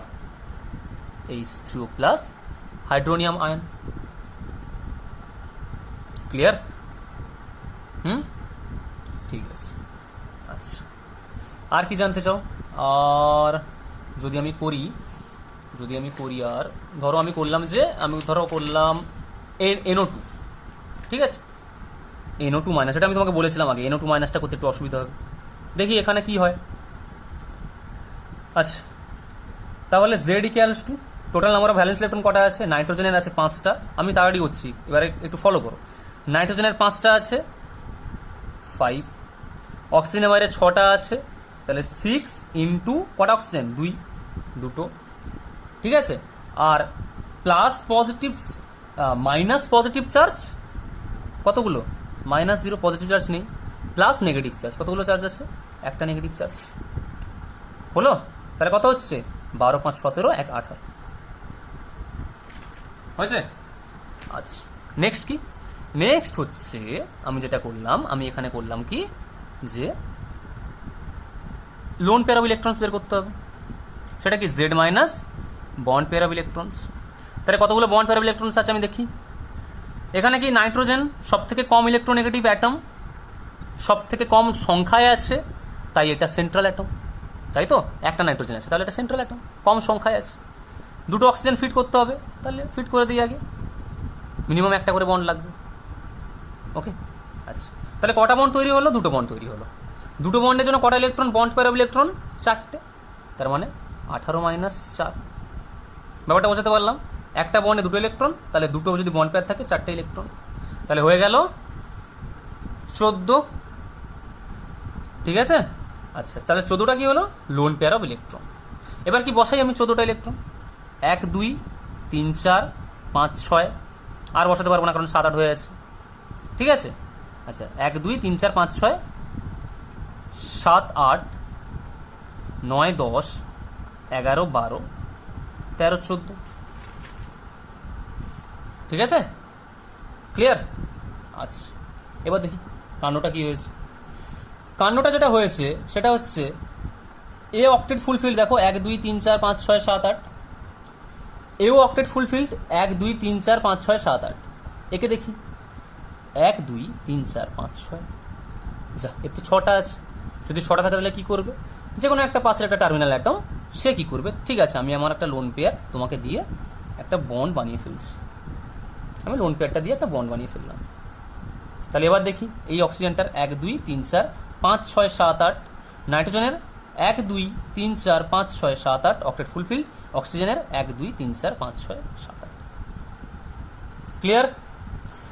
H3O plus hydronium ion. Clear? ঠিক আছে। আচ্ছা আর কি জানতে চাও, আর যদি আমি করি আর ধরো আমি করলাম যে করলাম NO2, ঠিক আছে, NO2 মাইনাস, এটা আমি তোমাকে বলেছিলাম আগে, NO2 মাইনাসটা করতে একটু অসুবিধা হবে, দেখি এখানে কি হয়। আচ্ছা তাহলে Z equals to, total number of valence electron কটা আছে, নাইট্রোজেনের আছে 5টা, আমি তাড়াতাড়ি করছি, এবারে একটু ফলো করো, নাইট্রোজেনের 5টা আছে 5, অক্সিজেনের বাইরে 6টা আছে, তাহলে 6 ইন্টু কটা অক্সিজেন 2টো, ঠিক আছে, আর plus positive minus positive charge কতগুলো, -0 পজিটিভ চার্জ নেই, প্লাস নেগেটিভ চার্জ কতগুলো চার্জ আছে, একটা নেগেটিভ চার্জ, হলো, তাহলে কত হচ্ছে 12 5 17 1 18 হয়েছে। আচ্ছা নেক্সট কি, নেক্সট হচ্ছে আমি যেটা করলাম, আমি এখানে করলাম কি, যে লোন পেয়ার অফ ইলেকট্রনস বের করতে হবে, সেটা কি Z minus bond pair of electrons, তাহলে কতগুলো বন্ড পেয়ার অফ ইলেকট্রনস আছে আমি দেখি, এখানে কি নাইট্রোজেন সব থেকে কম ইলেকট্রোনেগেটিভ অ্যাটম, সব থেকে কম সংখ্যায় আছে, তাই এটা সেন্ট্রাল অ্যাটম, তাই তো, একটা নাইট্রোজেন আছে তাহলে এটা সেন্ট্রাল অ্যাটম, কম সংখ্যায় আছে, 2টো অক্সিজেন ফিট করতে হবে, তাহলে ফিট করে দিই আগে, মিনিমাম একটা করে বন্ড লাগবে, ওকে। আচ্ছা তাহলে কটা বন্ড তৈরি হলো, 2টো বন্ড তৈরি হলো, 2টো বন্ডের জন্য কটা electron, bond pair of electron 4টে, তার মানে 18 মাইনাস 4, ব্যাপারটা বোঝাতে পারলাম, একটা বন্ডে 2টো ইলেকট্রন, তাহলে 2টো যদি বন্ড পেয়ার থাকে 4টে ইলেকট্রন, তাহলে হয়ে গেল 14, ঠিক আছে। আচ্ছা তাহলে 14টা কি হলো, লোন পেয়ার অফ ইলেকট্রন। এবার কি বসাই আমি 14টা ইলেকট্রন, 1 2 3 4 5 6, আর বসাতে পারবো না কারণ 7 8 হয়ে আছে, ঠিক আছে। আচ্ছা 1 2 3 4 5 6 7 8 9 10 11 12 13 14, ঠিক আছে, ক্লিয়ার। আচ্ছা এবার দেখি কাণ্ডটা কি হয়েছে। কাণ্ডটা যেটা হয়েছে সেটা হচ্ছে এ অক্টেট ফুলফিল্ড, দেখো 1 2 3 4 5 6 7 8, এও অক্টেট ফুলফিল্ড 1 2 3 4 5 6 7 8। একে দেখি 1 2 3 4 5 6, যা এর তো 6টা আছে। যদি 6টা থাকে তাহলে কী করবে? যে কোনো একটা 5-এর একটা টার্মিনাল অ্যাটম সে কী করবে? ঠিক আছে, আমি আমার একটা লোন পেয়ার তোমাকে দিয়ে একটা বন্ড বানিয়ে ফেলছি, আমি লোন পেয়ারটা দিয়ে একটা বন্ড বানিয়ে ফেললাম। তাহলে এবার দেখি এই অক্সিজেনটার 1 2 3 4 5 6 7 8, নাইট্রোজেনের 1 2 3 4 5 6 7 8 অক্টেট ফুলফিল্ড, অক্সিজেনের 1 2 3 4 5 6 7 8। ক্লিয়ার?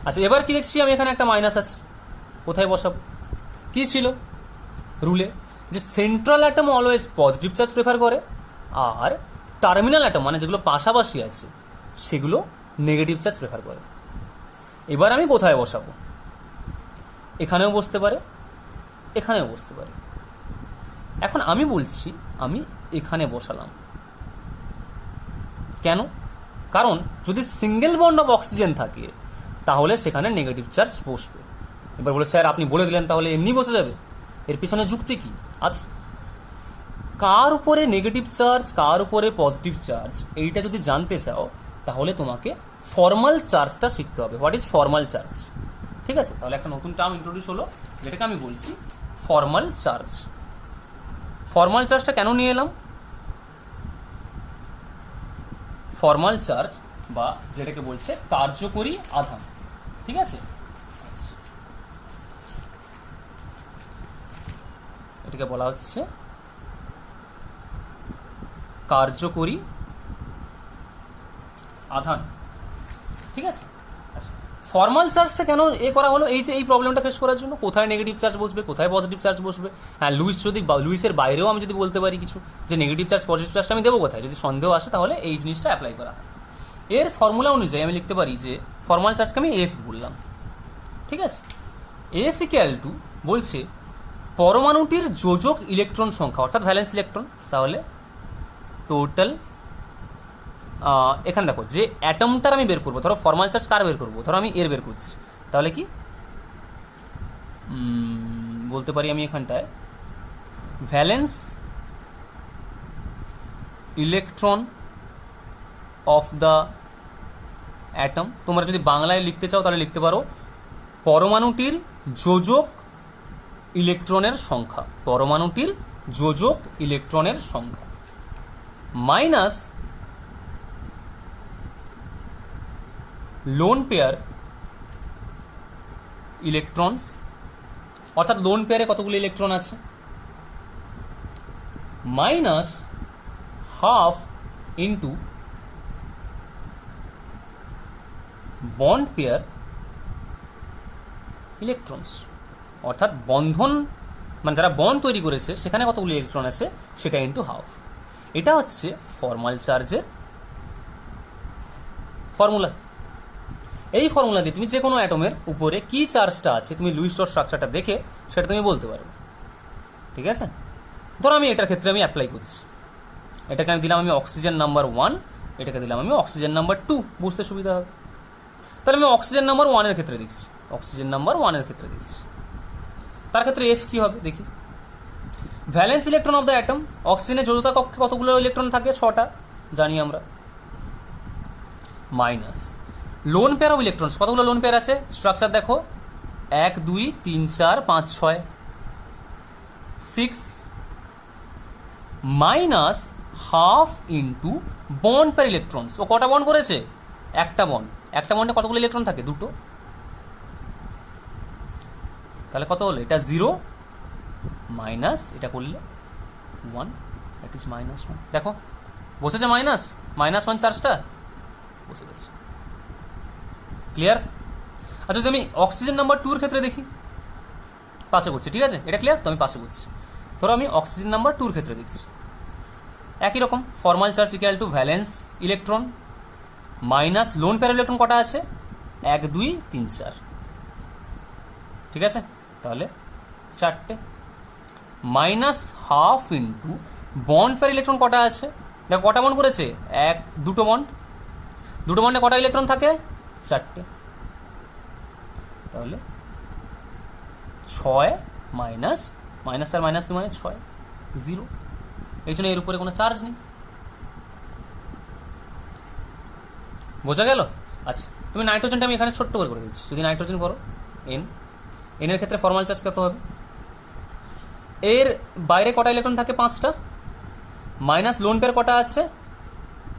আচ্ছা, এবার কি দেখছি আমি এখানে একটা মাইনাস আছে, কোথায় বসাবো? কি ছিল রুলে? যে central atom always positive charge prefer করে, আর টার্মিনাল অ্যাটম মানে যেগুলো পাশাপাশি আছে সেগুলো নেগেটিভ চার্জ প্রেফার করে। এবার আমি কোথায় বসাবো? এখানেও বসতে পারে, এখানেও বসতে পারে। এখন আমি বলছি আমি এখানে বসালাম। কেন? কারণ যদি সিঙ্গেল বন্ড অফ অক্সিজেন থাকে তাহলে সেখানে নেগেটিভ চার্জ বসবে। এবার বলে স্যার আপনি বলে দিলেন তাহলে এমনি বসে যাবে, এর পিছনে যুক্তি কি আছে? কার উপরে নেগেটিভ চার্জ কার উপরে পজিটিভ চার্জ এইটা যদি জানতে চাও তাহলে তোমাকে ফর্মাল চার্জটা শিখতে হবে। What is formal charge? ঠিক আছে, তাহলে একটা নতুন টার্ম ইন্ট্রোডিউস হলো যেটাকে আমি বলছি ফর্মাল চার্জ। ফর্মাল চার্জটা কেন নিয়ে এলাম? ফর্মাল চার্জ বা যেটাকে বলছে কার্যকরী আধান, ঠিক আছে, এটাকে বলা হচ্ছে কার্যকরী আধান, ঠিক আছে। আচ্ছা, ফর্মাল চার্জটা কেন করা হলো? এই যে এই প্রবলেমটা ফেস করার জন্য, কোথায় নেগেটিভ চার্জ বসবে কোথায় পজিটিভ চার্জ বসবে। হ্যাঁ, লুইসের বাইরেও আমি যদি বলতে পারি কিছু যে নেগেটিভ চার্জ পজিটিভ চার্জটা আমি দেবো কোথায়, যদি সন্দেহ আসে তাহলে এই জিনিসটা অ্যাপ্লাই করা হয়। এর ফর্মুলা অনুযায়ী আমি লিখতে পারি যে ফর্মাল চার্জকে আমি এফ বললাম, ঠিক আছে। এফ ইকুয়াল টু বলছে পরমাণুটির যোজক ইলেকট্রন সংখ্যা অর্থাৎ ভ্যালেন্স ইলেকট্রন, তাহলে টোটাল এখানে দেখো যে অ্যাটমটার আমি বের করবো, ধরো ফর্মাল চার্জ কার বের করবো, ধরো আমি এর বের করছি, তাহলে কি বলতে পারি আমি এখানটায় valence electron of the atom. তোমরা যদি বাংলায় লিখতে চাও তাহলে লিখতে পারো পরমাণুটির যোজক ইলেকট্রনের সংখ্যা, পরমাণুটির যোজক ইলেকট্রনের সংখ্যা মাইনাস লোন পেয়ার ইলেকট্রনস, অর্থাৎ লোন পেয়ারে কতগুলো ইলেকট্রন আছে, minus half into bond pair electrons, অর্থাৎ বন্ধন মানে যারা বন্ড তৈরি করেছে সেখানে কতগুলো ইলেকট্রন আছে সেটা ইন্টু হাফ। এটা হচ্ছে ফর্মাল চার্জের ফর্মুলা। এই ফর্মুলা দিয়ে তুমি যে কোনো অ্যাটমের উপরে কি চার্জটা আছে তুমি লুইস ডট স্ট্রাকচারটা দেখে সেটা তুমি বলতে পারবে, ঠিক আছে। ধরো আমি এটার ক্ষেত্রে আমি অ্যাপ্লাই করছি, এটাকে আমি দিলাম আমি অক্সিজেন নাম্বার 1, এটাকে দিলাম আমি অক্সিজেন নাম্বার 2, বুঝতে সুবিধা হবে। তাহলে আমি অক্সিজেন নাম্বার 1-এর ক্ষেত্রে দেখছি, অক্সিজেন নাম্বার 1-এর ক্ষেত্রে দেখছি, তার ক্ষেত্রে এফ কি হবে দেখি। Valence electron of the atom, অক্সিজেনের যোজতা কক্ষে কতগুলো ইলেকট্রন থাকে, 6টা জানি আমরা, minus lone pair of electrons, কতগুলো লোন পেয়ার আছে, স্ট্রাকচার দেখো 1 2 3 4 5 6 6, minus half into bond pair electrons. ও কটা বন্ড করেছে? একটা বন্ড, একটা বন্ডে কতগুলো ইলেকট্রন থাকে, 2টো, তাহলে কত হলো, এটা 0 মাইনাস এটা করলে 1, দ্যাট ইজ -1। দেখো বসেছে -1 চার্জটা বসে গেছে, ক্লিয়ার। আচ্ছা যদি আমি অক্সিজেন নাম্বার 2-এর ক্ষেত্রে দেখি, পাশে করছি, ঠিক আছে, এটা ক্লিয়ার তো, আমি পাশে করছি। ধরো আমি অক্সিজেন নাম্বার 2-এর ক্ষেত্রে দেখছি, একই রকম formal charge equal to valence electron minus lone pair electron কটা আছে, 1 2 3 4, ঠিক আছে, তাহলে 4টে, minus half into bond pair electron কটা আছে, দেখো কটা বন্ড করেছে, 2টো বন্ড, 2টো বন্ডে কটা ইলেকট্রন থাকে, 4টে, তাহলে 6 মাইনাস মাইনাস 4 মাইনাস 2 মানে 6, 0। এই জন্য এর উপরে কোনো চার্জ নেই। বোঝা গেল? আচ্ছা, তুমি নাইট্রোজেনটা আমি এখানে ছোট্ট করে দিচ্ছি। যদি নাইট্রোজেন করো এন, এনের ক্ষেত্রে ফর্মাল চার্জ কত হবে? এর বাইরে কটা ইলেকট্রন থাকে? 5টা। মাইনাস লোন পেয়ার কটা আছে?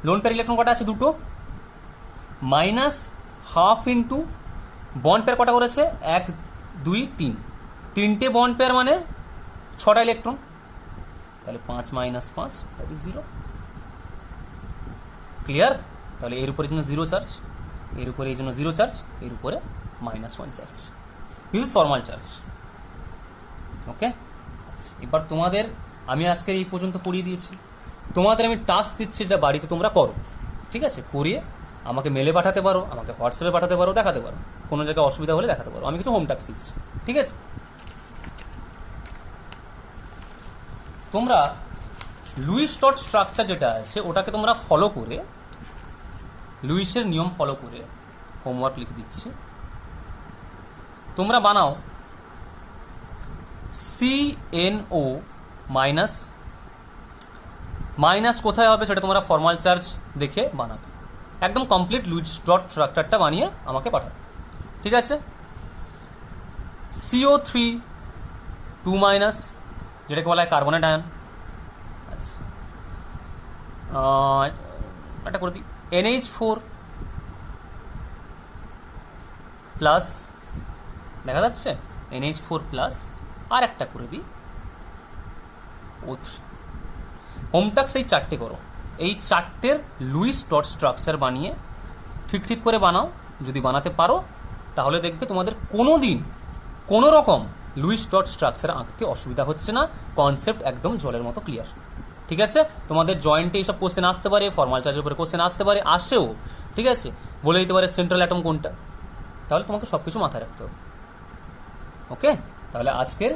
লোন পেয়ার ইলেকট্রন কটা আছে? 2টো। Minus half into bond pair কটা করেছে? 1 2 3, 3টে বন্ড পেয়ার মানে 6টা ইলেকট্রন। তাহলে 5 মাইনাস 5 দ্যাট ইজ 0। ক্লিয়ার? তাহলে এর উপরে জন্য 0 চার্জ, এর উপরে এই জন্য 0 চার্জ, এর উপরে -1 charge. This is formal charge. Okay, এবার তোমাদের আমি আজকে এই পর্যন্ত পড়িয়ে দিয়েছি। তোমাদের আমি টাস্ক দিচ্ছি, এটা বাড়িতে তোমরা করো, ঠিক আছে? করিয়ে আমাকে মেলে পাঠাতে পারো, আমাকে হোয়াটসঅ্যাপে পাঠাতে পারো, দেখাতে পারো, কোনো জায়গায় অসুবিধা হলে দেখাতে পারো। আমি কিছু হোম টাস্ক দিচ্ছি, ঠিক আছে? তোমরা লুইস ডট স্ট্রাকচার যেটা আছে ওটাকে তোমরা ফলো করে, লুইসের নিয়ম ফলো করে হোমওয়ার্ক লিখে দিচ্ছি। তোমরা বানাও CNO মাইনাস, মাইনাস কোথায় হবে সেটা তোমরা ফর্মাল চার্জ দেখে বানাবে। একদম কমপ্লিট লুইস ডট স্ট্রাকচারটা বানিয়ে আমাকে পাঠাবে, ঠিক আছে? CO3 2 মাইনাস, যেটাকে বলা হয় কার্বনেট আয়ন। আচ্ছা, একটা করে দিই NH4 প্লাস, দেখা যাচ্ছে NH4 প্লাস, আর একটা করে দিই O3। হোমটাক্স এই 4টে করো, এই 4টের লুইস ডট স্ট্রাকচার বানিয়ে ঠিক ঠিক করে বানাও। যদি বানাতে পারো তাহলে দেখবে তোমাদের কোনো দিন কোনো রকম লুইস ডট স্ট্রাকচার আঁকতে অসুবিধা হচ্ছে না। কনসেপ্ট একদম জলের মতো ক্লিয়ার, ঠিক আছে? তোমাদের জয়েন্টে এইসব কোশ্চেন আসতে পারে, ফর্মাল চার্জের উপরে কোশ্চেন আসতে পারে, আসেও, ঠিক আছে? বলে দিতে পারে সেন্ট্রাল অ্যাটম কোনটা, তাহলে তোমাকে সব কিছু মাথায় রাখতে হবে। ওকে, তাহলে আজকের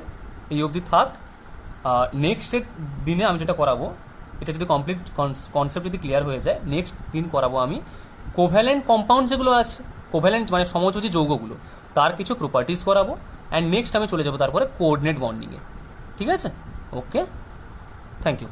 এই অবধি থাক। নেক্সট দিনে আমি যেটা করাবো, এটা যদি কমপ্লিট কনসেপ্ট যদি ক্লিয়ার হয়ে যায়, নেক্সট দিন করাবো আমি কোভ্যালেন্ট কম্পাউন্ড যেগুলো আছে, কোভ্যালেন্ট মানে সমযোজী যৌগগুলো, তার কিছু প্রপার্টিস করাবো। অ্যান্ড নেক্সট আমি চলে যাবো তারপরে কোঅর্ডিনেট বন্ডিংয়ে, ঠিক আছে? ওকে, থ্যাংক ইউ।